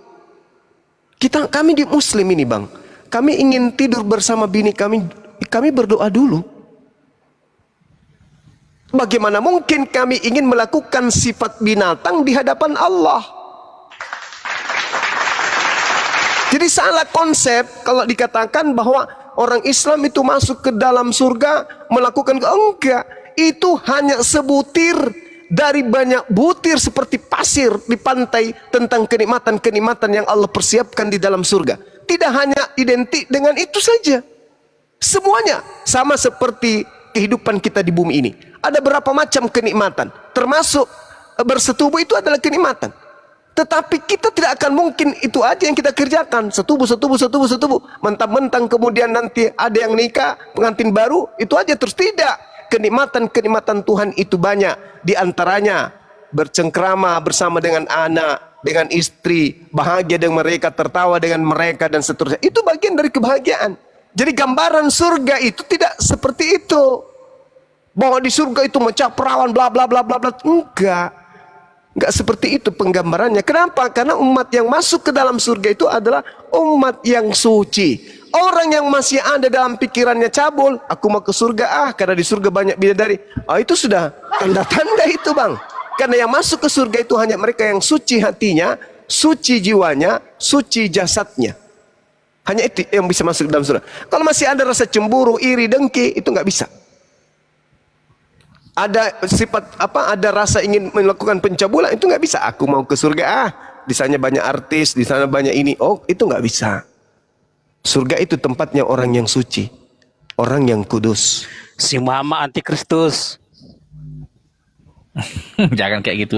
kami di Muslim ini bang, kami ingin tidur bersama bini kami berdoa dulu. Bagaimana mungkin kami ingin melakukan sifat binatang di hadapan Allah? Jadi salah konsep kalau dikatakan bahwa orang Islam itu masuk ke dalam surga melakukan, enggak. Itu hanya sebutir dari banyak butir seperti pasir di pantai tentang kenikmatan-kenikmatan yang Allah persiapkan di dalam surga. Tidak hanya identik dengan itu saja. Semuanya sama seperti kehidupan kita di bumi ini. Ada berapa macam kenikmatan, termasuk bersetubuh itu adalah kenikmatan. Tetapi kita tidak akan mungkin itu aja yang kita kerjakan, setubuh. Mentang-mentang kemudian nanti ada yang nikah, pengantin baru, itu aja terus. Tidak. Kenikmatan-kenikmatan Tuhan itu banyak. Di antaranya bercengkrama bersama dengan anak, dengan istri, bahagia dengan mereka, tertawa dengan mereka, dan seterusnya. Itu bagian dari kebahagiaan. Jadi gambaran surga itu tidak seperti itu. Bahwa di surga itu mecah perawan bla bla bla bla bla. Enggak seperti itu penggambarannya. Kenapa? Karena umat yang masuk ke dalam surga itu adalah umat yang suci. Orang yang masih ada dalam pikirannya cabul, aku mau ke surga karena di surga banyak bidadari. Itu sudah tanda-tanda itu bang. Karena yang masuk ke surga itu hanya mereka yang suci hatinya, suci jiwanya, suci jasadnya. Hanya itu yang bisa masuk ke dalam surga. Kalau masih ada rasa cemburu, iri, dengki, itu nggak bisa. Ada sifat ada rasa ingin melakukan pencabulan, itu nggak bisa. Aku mau ke surga di sana banyak artis, di sana banyak ini. Itu nggak bisa. Surga itu tempatnya orang yang suci, orang yang kudus. Si Muhammad antikristus. Jangan kayak gitu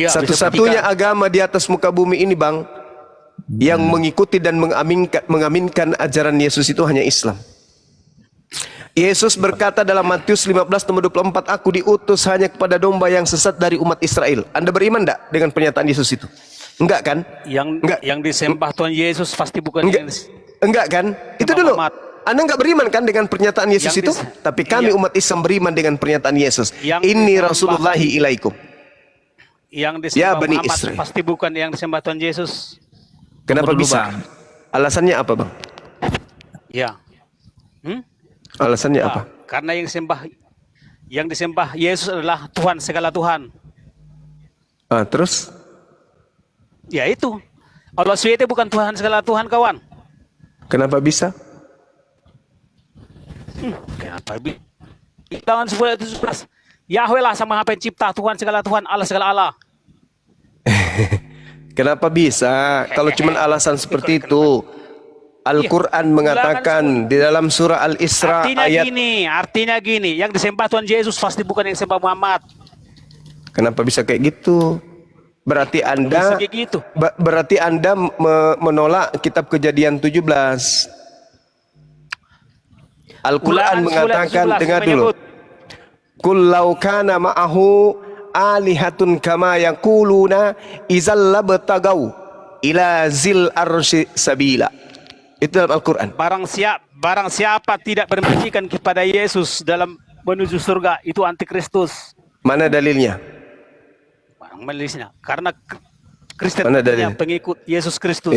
Satu-satunya agama di atas muka bumi ini bang, yang mengikuti dan mengaminkan ajaran Yesus itu hanya Islam. Yesus berkata dalam Matius 15 nomor 24, aku diutus hanya kepada domba yang sesat dari umat Israel. Anda beriman enggak dengan pernyataan Yesus itu? Enggak kan? Yang disembah Tuhan Yesus pasti bukan Enggak kan? Itu dulu. Anda enggak beriman kan dengan pernyataan Yesus itu? Tapi kami umat Islam beriman dengan pernyataan Yesus. Inni Rasulullahi ilaikum. Yang disembah Ya Bani Muhammad Israel. pasti bukan yang disembah Tuhan Yesus. Kenapa Tunggu dulu, bisa? Bang. Alasannya apa, Bang? Ya. Alasannya apa? Karena yang disembah Yesus adalah Tuhan segala Tuhan. Terus? Ya itu. Allah SWT bukan Tuhan segala Tuhan, kawan. Kenapa bisa? Kenapa? Tahun 11. Yahweh lah sama apa pencipta, Tuhan segala Tuhan, Allah segala Allah. Kenapa bisa? Kalau cuma alasan seperti itu, Al-Quran mengatakan di dalam surah Al-Isra Artinya gini, yang disembah Tuhan Yesus pasti bukan yang disembah Muhammad. Kenapa bisa kayak gitu? Berarti Anda Bisa kayak gitu. berarti Anda menolak kitab Kejadian 17. Al-Quran mengatakan, dengar dulu. Qul law kana ma'ahu alihatun kama yaquluna idzal labtagau ila zil arsy sabila. Itu dalam Al-Quran. Barang siapa tidak bermajikan kepada Yesus dalam menuju surga, itu antikristus. Mana dalilnya? Barang menulisnya. Karena Kristen Mana dalil? yang pengikut Yesus Kristus.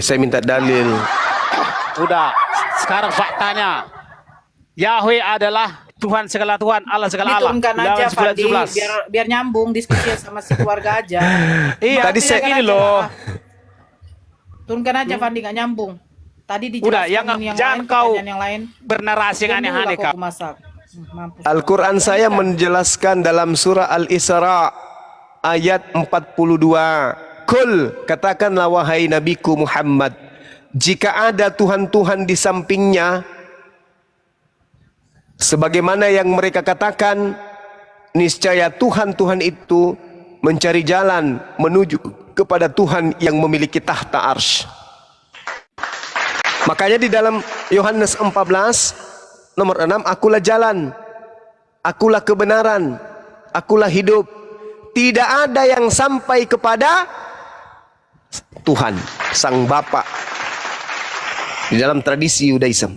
Saya minta dalil. Udah, sekarang faktanya. Yahweh adalah Tuhan segala Tuhan, Allah segala Allah. Diturunkan aja Bilangan Fadi, 11. biar nyambung diskusi sama si keluarga aja. Iya, Tadi saya ini loh. Turunkan aja Fadi, nggak nyambung. Tadi Udah, dijelaskan yang jangan lain, kau pertanyaan yang lain. bernarasi yang Diam dulu aneh-aneh lah kau. kau masak. Mampus. Al-Quran saya menjelaskan dalam surah Al-Isra ayat 42. Kul, katakanlah wahai Nabiku Muhammad, jika ada Tuhan-Tuhan di sampingnya, sebagaimana yang mereka katakan, niscaya Tuhan-Tuhan itu mencari jalan menuju kepada Tuhan yang memiliki tahta arsy. Makanya di dalam Yohanes 14 nomor 6, akulah jalan, akulah kebenaran, akulah hidup. Tidak ada yang sampai kepada Tuhan, Sang Bapa. Di dalam tradisi Yudaism.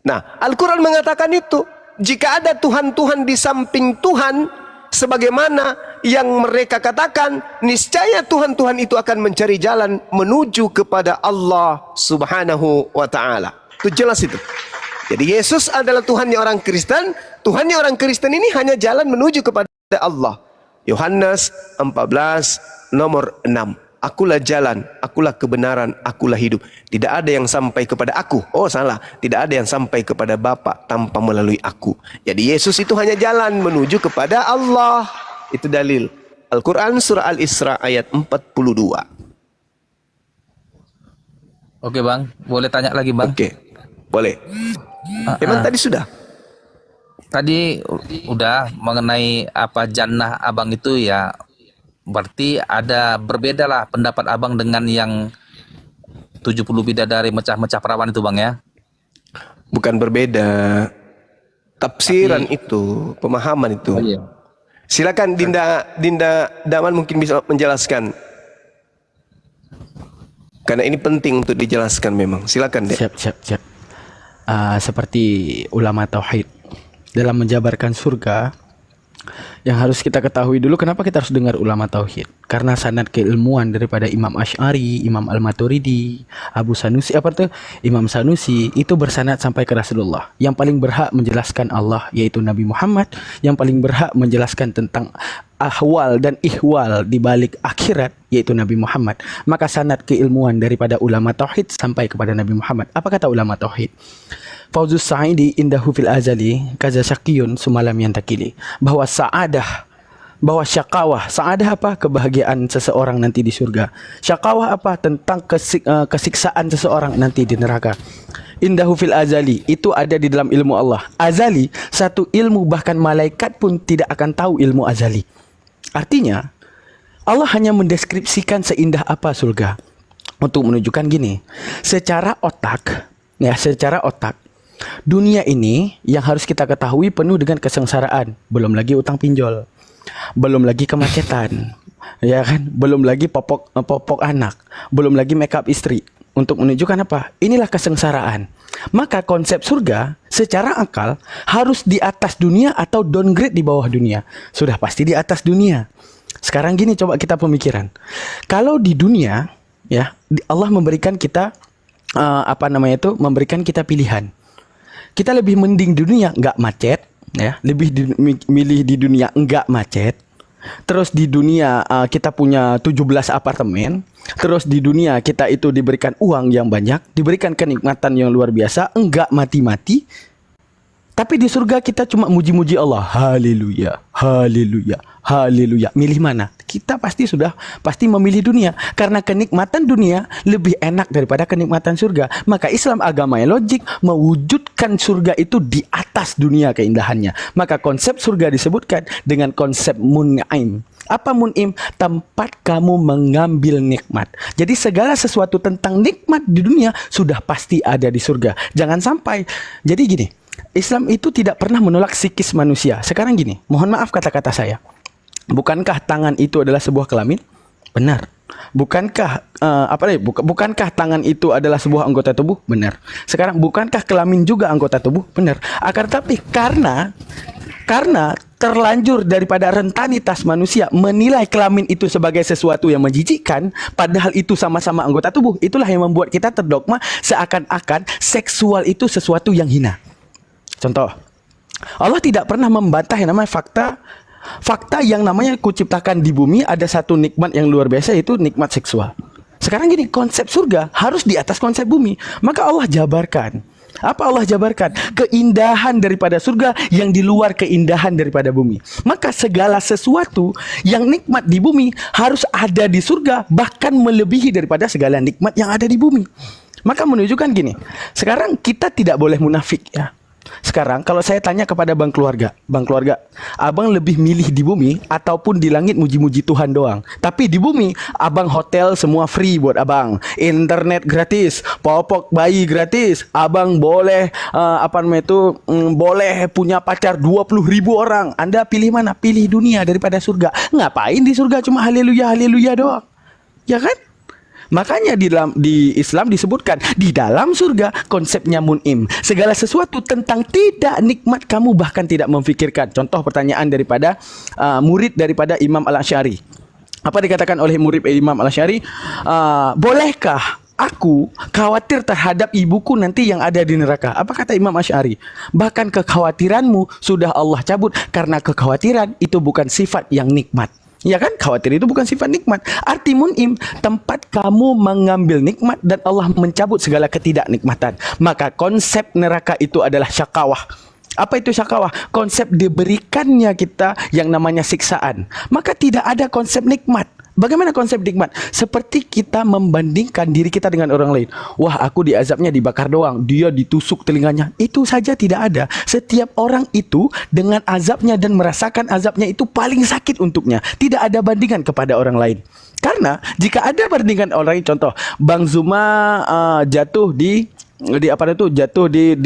Nah, Al-Quran mengatakan itu. Jika ada Tuhan-Tuhan di samping Tuhan, sebagaimana yang mereka katakan, niscaya Tuhan-Tuhan itu akan mencari jalan menuju kepada Allah Subhanahu wa Ta'ala. Itu jelas itu. Jadi Yesus adalah Tuhannya orang Kristen. Tuhannya orang Kristen ini hanya jalan menuju kepada Allah. Yohanes 14 nomor 6. Akulah jalan, akulah kebenaran, akulah hidup. Tidak ada yang sampai kepada aku. Oh salah, tidak ada yang sampai kepada Bapa tanpa melalui aku. Jadi Yesus itu hanya jalan menuju kepada Allah. Itu dalil. Al-Quran surah Al-Isra ayat 42. Oke Bang, boleh tanya lagi Bang? Oke, boleh. Emang tadi sudah? Tadi udah mengenai apa jannah abang itu ya, berarti ada berbeda lah pendapat abang dengan yang 70 bidadari mecah-mecah perawan itu Bang ya? Bukan berbeda. Tafsiran itu, pemahaman itu. Oh, iya. Silakan Dinda Daman mungkin bisa menjelaskan. Karena ini penting untuk dijelaskan memang. Silakan Dek. Siap. Seperti ulama tauhid dalam menjabarkan surga, yang harus kita ketahui dulu kenapa kita harus dengar ulama tauhid. Karena sanad keilmuan daripada Imam Asy'ari, Imam Al-Maturidi, Imam Sanusi itu bersanad sampai ke Rasulullah. Yang paling berhak menjelaskan Allah yaitu Nabi Muhammad, yang paling berhak menjelaskan tentang ahwal dan ihwal di balik akhirat yaitu Nabi Muhammad. Maka sanad keilmuan daripada ulama tauhid sampai kepada Nabi Muhammad. Apa kata ulama tauhid? Fauzus Sa'idi indahu fil azali kaza syaqiyun sumalam yantakili. Bahwa syakawah. Sa'adah apa? Kebahagiaan seseorang nanti di surga. Syakawah apa? Tentang kesiksaan seseorang nanti di neraka. Indahu fil azali, itu ada di dalam ilmu Allah. Azali, satu ilmu bahkan malaikat pun tidak akan tahu ilmu azali. Artinya Allah hanya mendeskripsikan seindah apa surga. Untuk menunjukkan gini, secara otak, Dunia ini yang harus kita ketahui penuh dengan kesengsaraan, belum lagi utang pinjol, belum lagi kemacetan, ya kan? Belum lagi popok anak, belum lagi make up istri. Untuk menunjukkan apa? Inilah kesengsaraan. Maka konsep surga secara akal harus di atas dunia atau downgrade di bawah dunia. Sudah pasti di atas dunia. Sekarang gini, coba kita pemikiran. Kalau di dunia, ya, Allah memberikan kita memberikan kita pilihan. Kita lebih mending dunia nggak macet, ya, milih di dunia nggak macet. Terus di dunia kita punya 17 apartemen. Terus di dunia kita itu diberikan uang yang banyak, diberikan kenikmatan yang luar biasa, enggak mati-mati. Tapi di surga kita cuma muji-muji Allah. Haleluya, haleluya, haleluya. Milih mana? Kita pasti memilih dunia. Karena kenikmatan dunia lebih enak daripada kenikmatan surga. Maka Islam agama yang logik mewujudkan surga itu di atas dunia keindahannya. Maka konsep surga disebutkan dengan konsep mun'im. Apa mun'im? Tempat kamu mengambil nikmat. Jadi segala sesuatu tentang nikmat di dunia sudah pasti ada di surga. Jangan sampai. Jadi gini, Islam itu tidak pernah menolak psikis manusia. Sekarang gini, mohon maaf kata-kata saya. Bukankah tangan itu adalah sebuah kelamin? Benar. Bukankah bukankah tangan itu adalah sebuah anggota tubuh? Benar. Sekarang bukankah kelamin juga anggota tubuh? Benar. Akan tetapi karena terlanjur daripada rentanitas manusia menilai kelamin itu sebagai sesuatu yang menjijikkan, padahal itu sama-sama anggota tubuh. Itulah yang membuat kita terdogma seakan-akan seksual itu sesuatu yang hina. Contoh, Allah tidak pernah membantah yang namanya fakta yang namanya kuciptakan di bumi ada satu nikmat yang luar biasa, yaitu nikmat seksual. Sekarang gini, konsep surga harus di atas konsep bumi. Maka Allah jabarkan. Apa Allah jabarkan? Keindahan daripada surga yang di luar keindahan daripada bumi. Maka segala sesuatu yang nikmat di bumi harus ada di surga, bahkan melebihi daripada segala nikmat yang ada di bumi. Maka menunjukkan gini, sekarang kita tidak boleh munafik, ya. Sekarang kalau saya tanya kepada bang keluarga, abang lebih milih di bumi ataupun di langit muji-muji Tuhan doang? Tapi di bumi, abang hotel semua free buat abang, internet gratis, popok bayi gratis, abang boleh boleh punya pacar 20.000 orang. Anda pilih mana? Pilih dunia daripada surga. Ngapain di surga cuma haleluya haleluya doang? Ya kan? Makanya di Islam disebutkan di dalam surga konsepnya mun'im. Segala sesuatu tentang tidak nikmat kamu bahkan tidak memfikirkan. Contoh pertanyaan daripada murid daripada Imam Al-Asy'ari. Apa dikatakan oleh murid Imam Al-Asy'ari? Bolehkah aku khawatir terhadap ibuku nanti yang ada di neraka? Apa kata Imam Asy'ari? Bahkan kekhawatiranmu sudah Allah cabut, karena kekhawatiran itu bukan sifat yang nikmat. Ya kan? Khawatir itu bukan sifat nikmat. Arti mun'im, tempat kamu mengambil nikmat dan Allah mencabut segala ketidaknikmatan. Maka konsep neraka itu adalah syakawah. Apa itu syakawah? Konsep diberikannya kita yang namanya siksaan. Maka tidak ada konsep nikmat. Bagaimana konsep nikmat? Seperti kita membandingkan diri kita dengan orang lain. Wah, aku diazabnya dibakar doang, dia ditusuk telinganya. Itu saja tidak ada. Setiap orang itu dengan azabnya dan merasakan azabnya itu paling sakit untuknya. Tidak ada bandingan kepada orang lain. Karena jika ada bandingan orang lain, contoh Bang Zuma jatuh di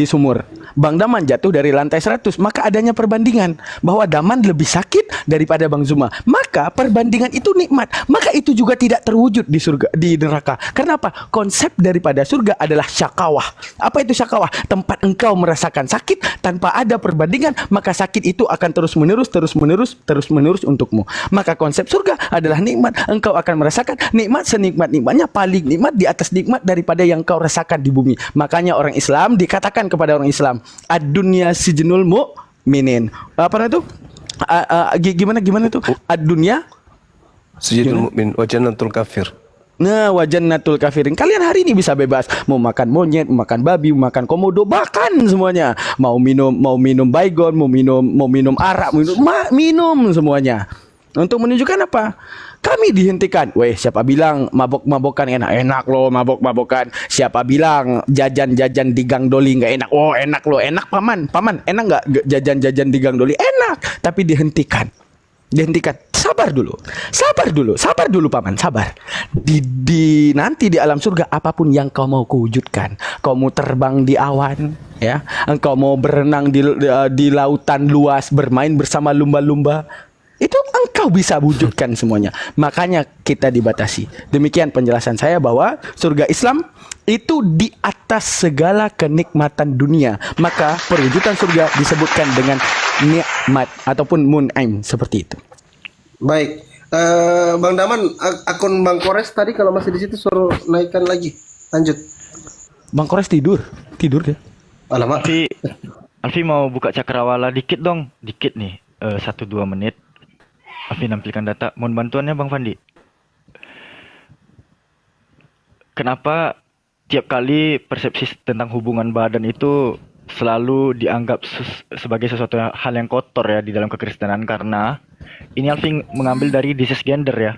sumur. Bang Daman jatuh dari lantai 100. Maka adanya perbandingan bahwa Daman lebih sakit daripada Bang Zuma. Maka perbandingan itu nikmat. Maka itu juga tidak terwujud di surga, di neraka. Karena apa? Konsep daripada surga adalah syakawah. Apa itu syakawah? Tempat engkau merasakan sakit tanpa ada perbandingan, maka sakit itu akan terus menerus untukmu. Maka konsep surga adalah nikmat. Engkau akan merasakan nikmat senikmat-nikmatnya, paling nikmat di atas nikmat daripada yang kau rasakan di bumi. Makanya orang Islam dikatakan kepada orang Islam, ad-dunya sijnul mu'minin. Apa itu? Gimana itu? Ad-dunya sijnul mu'min wa jannatul kafir. Nah, wa jannatul kafirin. Kalian hari ini bisa bebas mau makan monyet, mau makan babi, mau makan komodo, bahkan semuanya. Mau minum baygon, mau minum arak, minum semuanya. Untuk menunjukkan apa? Kami dihentikan. Weh, siapa bilang mabok-mabokan enak loh, mabok-mabokan. Siapa bilang jajan-jajan di Gang Doli nggak enak? Oh, enak loh, enak paman, enak nggak jajan-jajan di Gang Doli? Enak, tapi dihentikan. sabar dulu, paman, sabar. Nanti di alam surga apapun yang kau mau kewujudkan, kau mau terbang di awan, ya, engkau mau berenang di lautan luas, bermain bersama lumba-lumba, itu engkau bisa wujudkan semuanya. Makanya kita dibatasi. Demikian penjelasan saya bahwa surga Islam itu di atas segala kenikmatan dunia. Maka perwujudan surga disebutkan dengan nikmat ataupun mun'aim, seperti itu. Baik. Bang Daman, akun Bang Kores tadi kalau masih di situ suruh naikkan lagi. Lanjut. Bang Kores tidur dia. Alamak. Alfi mau buka cakrawala dikit dong. Dikit nih. 1-2 menit. Alfi nampilkan data. Mohon bantuannya Bang Fandi. Kenapa tiap kali persepsi tentang hubungan badan itu selalu dianggap sebagai sesuatu hal yang kotor ya di dalam kekristenan? Karena ini Alfi mengambil dari Disease Gender ya.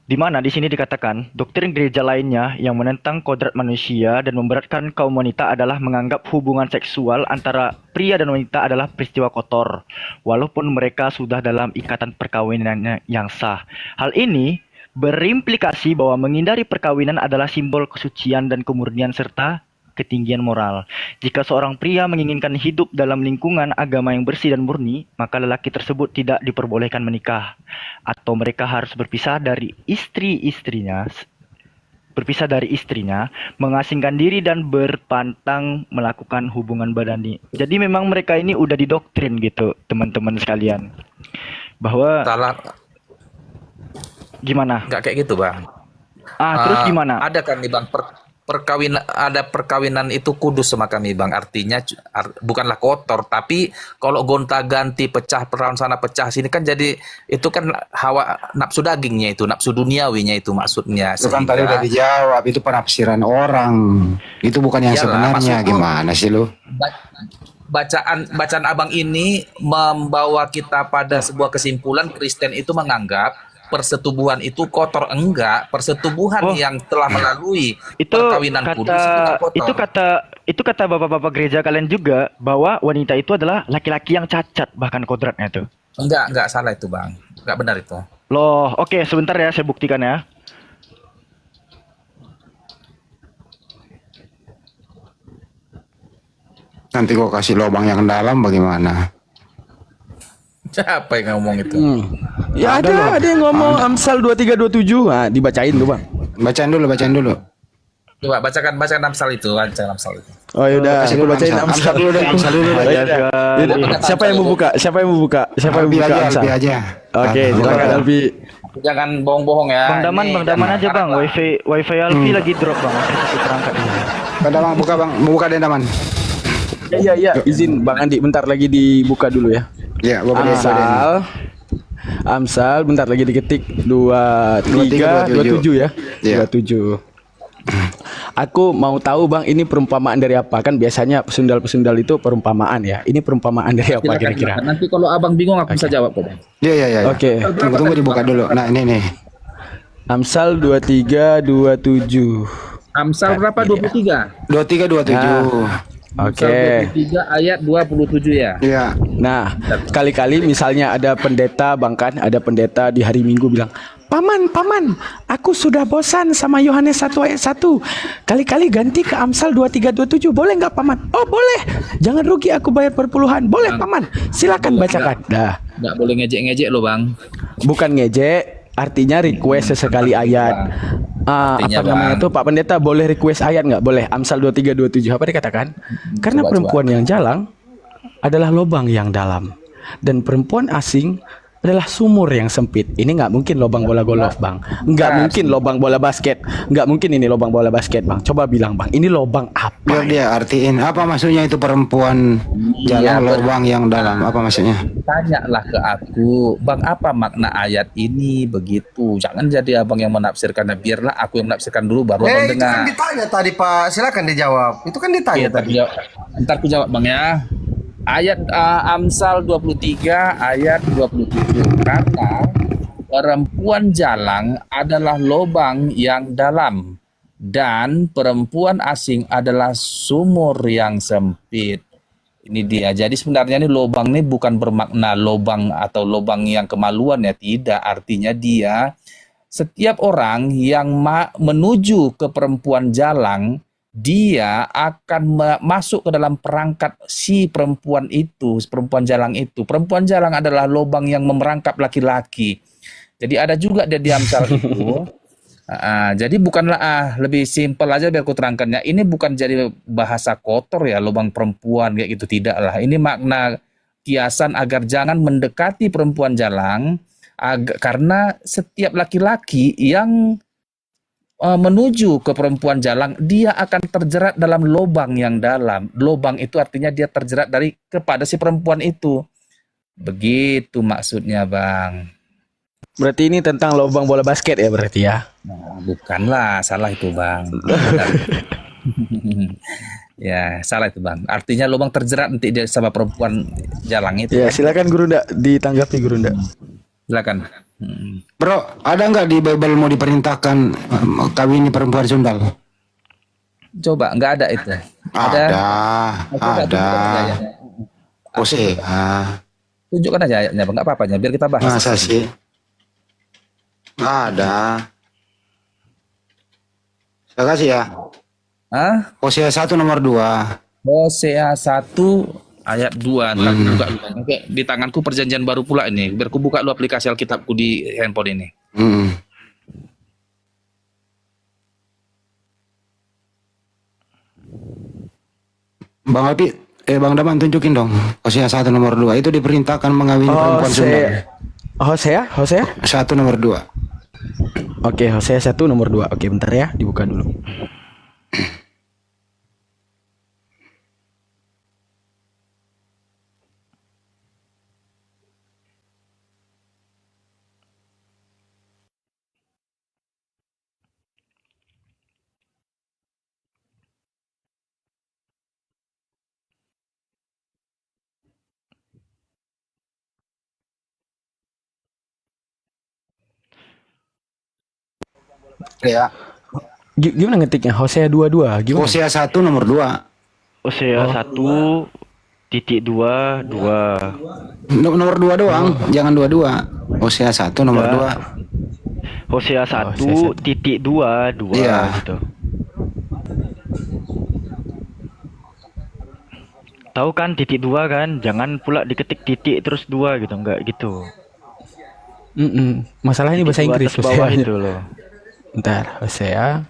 Di mana di sini dikatakan doktrin gereja lainnya yang menentang kodrat manusia dan memberatkan kaum wanita adalah menganggap hubungan seksual antara pria dan wanita adalah peristiwa kotor, walaupun mereka sudah dalam ikatan perkawinan yang sah. Hal ini berimplikasi bahwa menghindari perkawinan adalah simbol kesucian dan kemurnian serta ketinggian moral. Jika seorang pria menginginkan hidup dalam lingkungan agama yang bersih dan murni, maka lelaki tersebut tidak diperbolehkan menikah, atau mereka harus berpisah dari istrinya, mengasingkan diri dan berpantang melakukan hubungan badani. Jadi memang mereka ini udah didoktrin gitu, teman-teman sekalian. Bahwa Salah. Gimana? Nggak kayak gitu, Bang. Terus gimana? Ada kan nih, Bang, perkawinan itu kudus sama kami, Bang. Artinya bukanlah kotor, tapi kalau gonta-ganti pecah perawan sana pecah sini kan jadi itu kan hawa nafsu dagingnya itu, nafsu duniawinya itu maksudnya. Itu kan tadi udah dijawab, itu penafsiran orang. Itu bukan yang sebenarnya. Gimana sih lu? Bacaan Abang ini membawa kita pada sebuah kesimpulan Kristen itu menganggap persetubuhan itu kotor. Enggak, persetubuhan yang telah melalui perkawinan kudus itu enggak kotor. Itu kata bapak-bapak gereja kalian juga bahwa wanita itu adalah laki-laki yang cacat bahkan kodratnya itu. Enggak salah itu, Bang. Enggak benar itu. Loh, oke, sebentar ya saya buktikan ya. Nanti gua kasih lubang yang dalam bagaimana? Siapa yang ngomong itu? Ya ada yang ngomong Amsal 2327. Nah, dibacain tuh, Bang. Bacain dulu. Coba bacakan Amsal itu, Oh yaudah, aku bacain Amsal dulu deh. Siapa yang mau buka? Albi aja. Oke, silakan Albi. Jangan bohong-bohong ya. Bang Daman aja Bang. Wifi Alfi lagi drop Bang. Aku perangkat ini. Bang, buka Bang, buka deh Daman. Iya, izin Bang Andi bentar lagi dibuka dulu ya. Ya, Amsal bentar lagi diketik 2327 ya. 27. Aku mau tahu Bang, ini perumpamaan dari apa? Kan biasanya pesundal-pesundal itu perumpamaan ya. Ini perumpamaan dari apa kira-kira? Nanti kalau Abang bingung aku bisa jawab kok, Bang. Iya. Oke. Tunggu dibuka dulu. Nah, ini nih. Amsal 2327. Amsal berapa? 23. 2327. Oke. 23 ayat 27 ya. Iya. Nah, kali-kali misalnya ada pendeta ada pendeta di hari Minggu bilang, Paman, aku sudah bosan sama Yohanes 1 ayat 1. Kali-kali ganti ke Amsal 2327. Boleh nggak, Paman? Oh, boleh. Jangan rugi aku bayar perpuluhan. Boleh, Paman. Silakan bacakan. Dah. Nggak boleh ngejek-ngejek loh, Bang. Bukan ngejek, artinya request sesekali ayat. Apa namanya tuh Pak Pendeta, boleh request ayat nggak? Boleh. Amsal 2327 apa dikatakan? Karena perempuan yang jalang adalah lubang yang dalam, dan perempuan asing adalah sumur yang sempit. Ini nggak mungkin lubang bola golf, Bang. Nggak mungkin lubang bola basket. Nggak mungkin ini lubang bola basket, Bang. Coba bilang, Bang, ini lubang apa? Biar dia artiin apa maksudnya itu perempuan jalan lubang yang dalam. Apa maksudnya? Tanyalah ke aku, Bang, apa makna ayat ini begitu. Jangan jadi Abang yang menafsirkannya. Biarlah aku yang menafsirkan dulu baru Abang Itu dengar. kan ditanya tadi Pak, silakan dijawab. Itu kan ditanya tadi. Ntar aku jawab, Bang ya. Ayat Amsal 23 ayat 27. Karena perempuan jalang adalah lubang yang dalam, dan perempuan asing adalah sumur yang sempit. Ini dia. Jadi sebenarnya ini lobang ini bukan bermakna lobang atau lobang yang kemaluan ya, tidak. Artinya dia setiap orang yang menuju ke perempuan jalang, dia akan masuk ke dalam perangkap si perempuan itu, perempuan jalang itu. Perempuan jalang adalah lobang yang memerangkap laki-laki. Jadi ada juga dia di Amsal itu. Jadi bukanlah lebih simpel aja biar aku terangkannya. Ini bukan jadi bahasa kotor ya, lubang perempuan kayak gitu, tidak lah. Ini makna kiasan agar jangan mendekati perempuan jalang, karena setiap laki-laki yang menuju ke perempuan jalang, dia akan terjerat dalam lubang yang dalam. Lubang itu artinya dia terjerat kepada si perempuan itu. Begitu maksudnya, Bang. Berarti ini tentang lubang bola basket ya berarti ya? Nah, bukanlah, salah itu Bang. Ya, salah itu Bang. Artinya lubang terjerat nanti dia sama perempuan jalang itu. Ya, kan? silakan Gurunda, ditanggapi Gurunda. Silakan. Bro, ada nggak di Bible mau diperintahkan kawini perempuan sundal? Coba, nggak ada itu. Ada. Ya. Hosea. Tunjukkan aja ayatnya, Bang. Nggak apa-apanya, biar kita bahas. Masa sih? Ada. Saya kasih ya. Hosea 1 nomor 2. Hosea 1 ayat 2. Ntar buka dulu. Oke, di tanganku perjanjian baru pula ini. Biar ku buka dulu aplikasi Alkitabku di handphone ini. Bang Alpi, Bang Daman tunjukin dong. Hosea 1 nomor 2 itu diperintahkan mengawini perempuan sundal. Hosea 1 nomor 2. Oke, Hosea 1 nomor 2. Oke, bentar ya, dibuka dulu. Ya. Gimana ngetiknya? Hosea 22 gimana? Hosea 1 nomor 2. Hosea 1 titik 2 Nomor 2 doang, jangan 22. Hosea 1 nomor 2. Hosea 1 titik 2 gitu. Tahu kan titik 2 kan? Jangan pula diketik titik terus 2 gitu, enggak gitu. Masalahnya bahasa Inggris bawah itu loh. Bentar, Hosea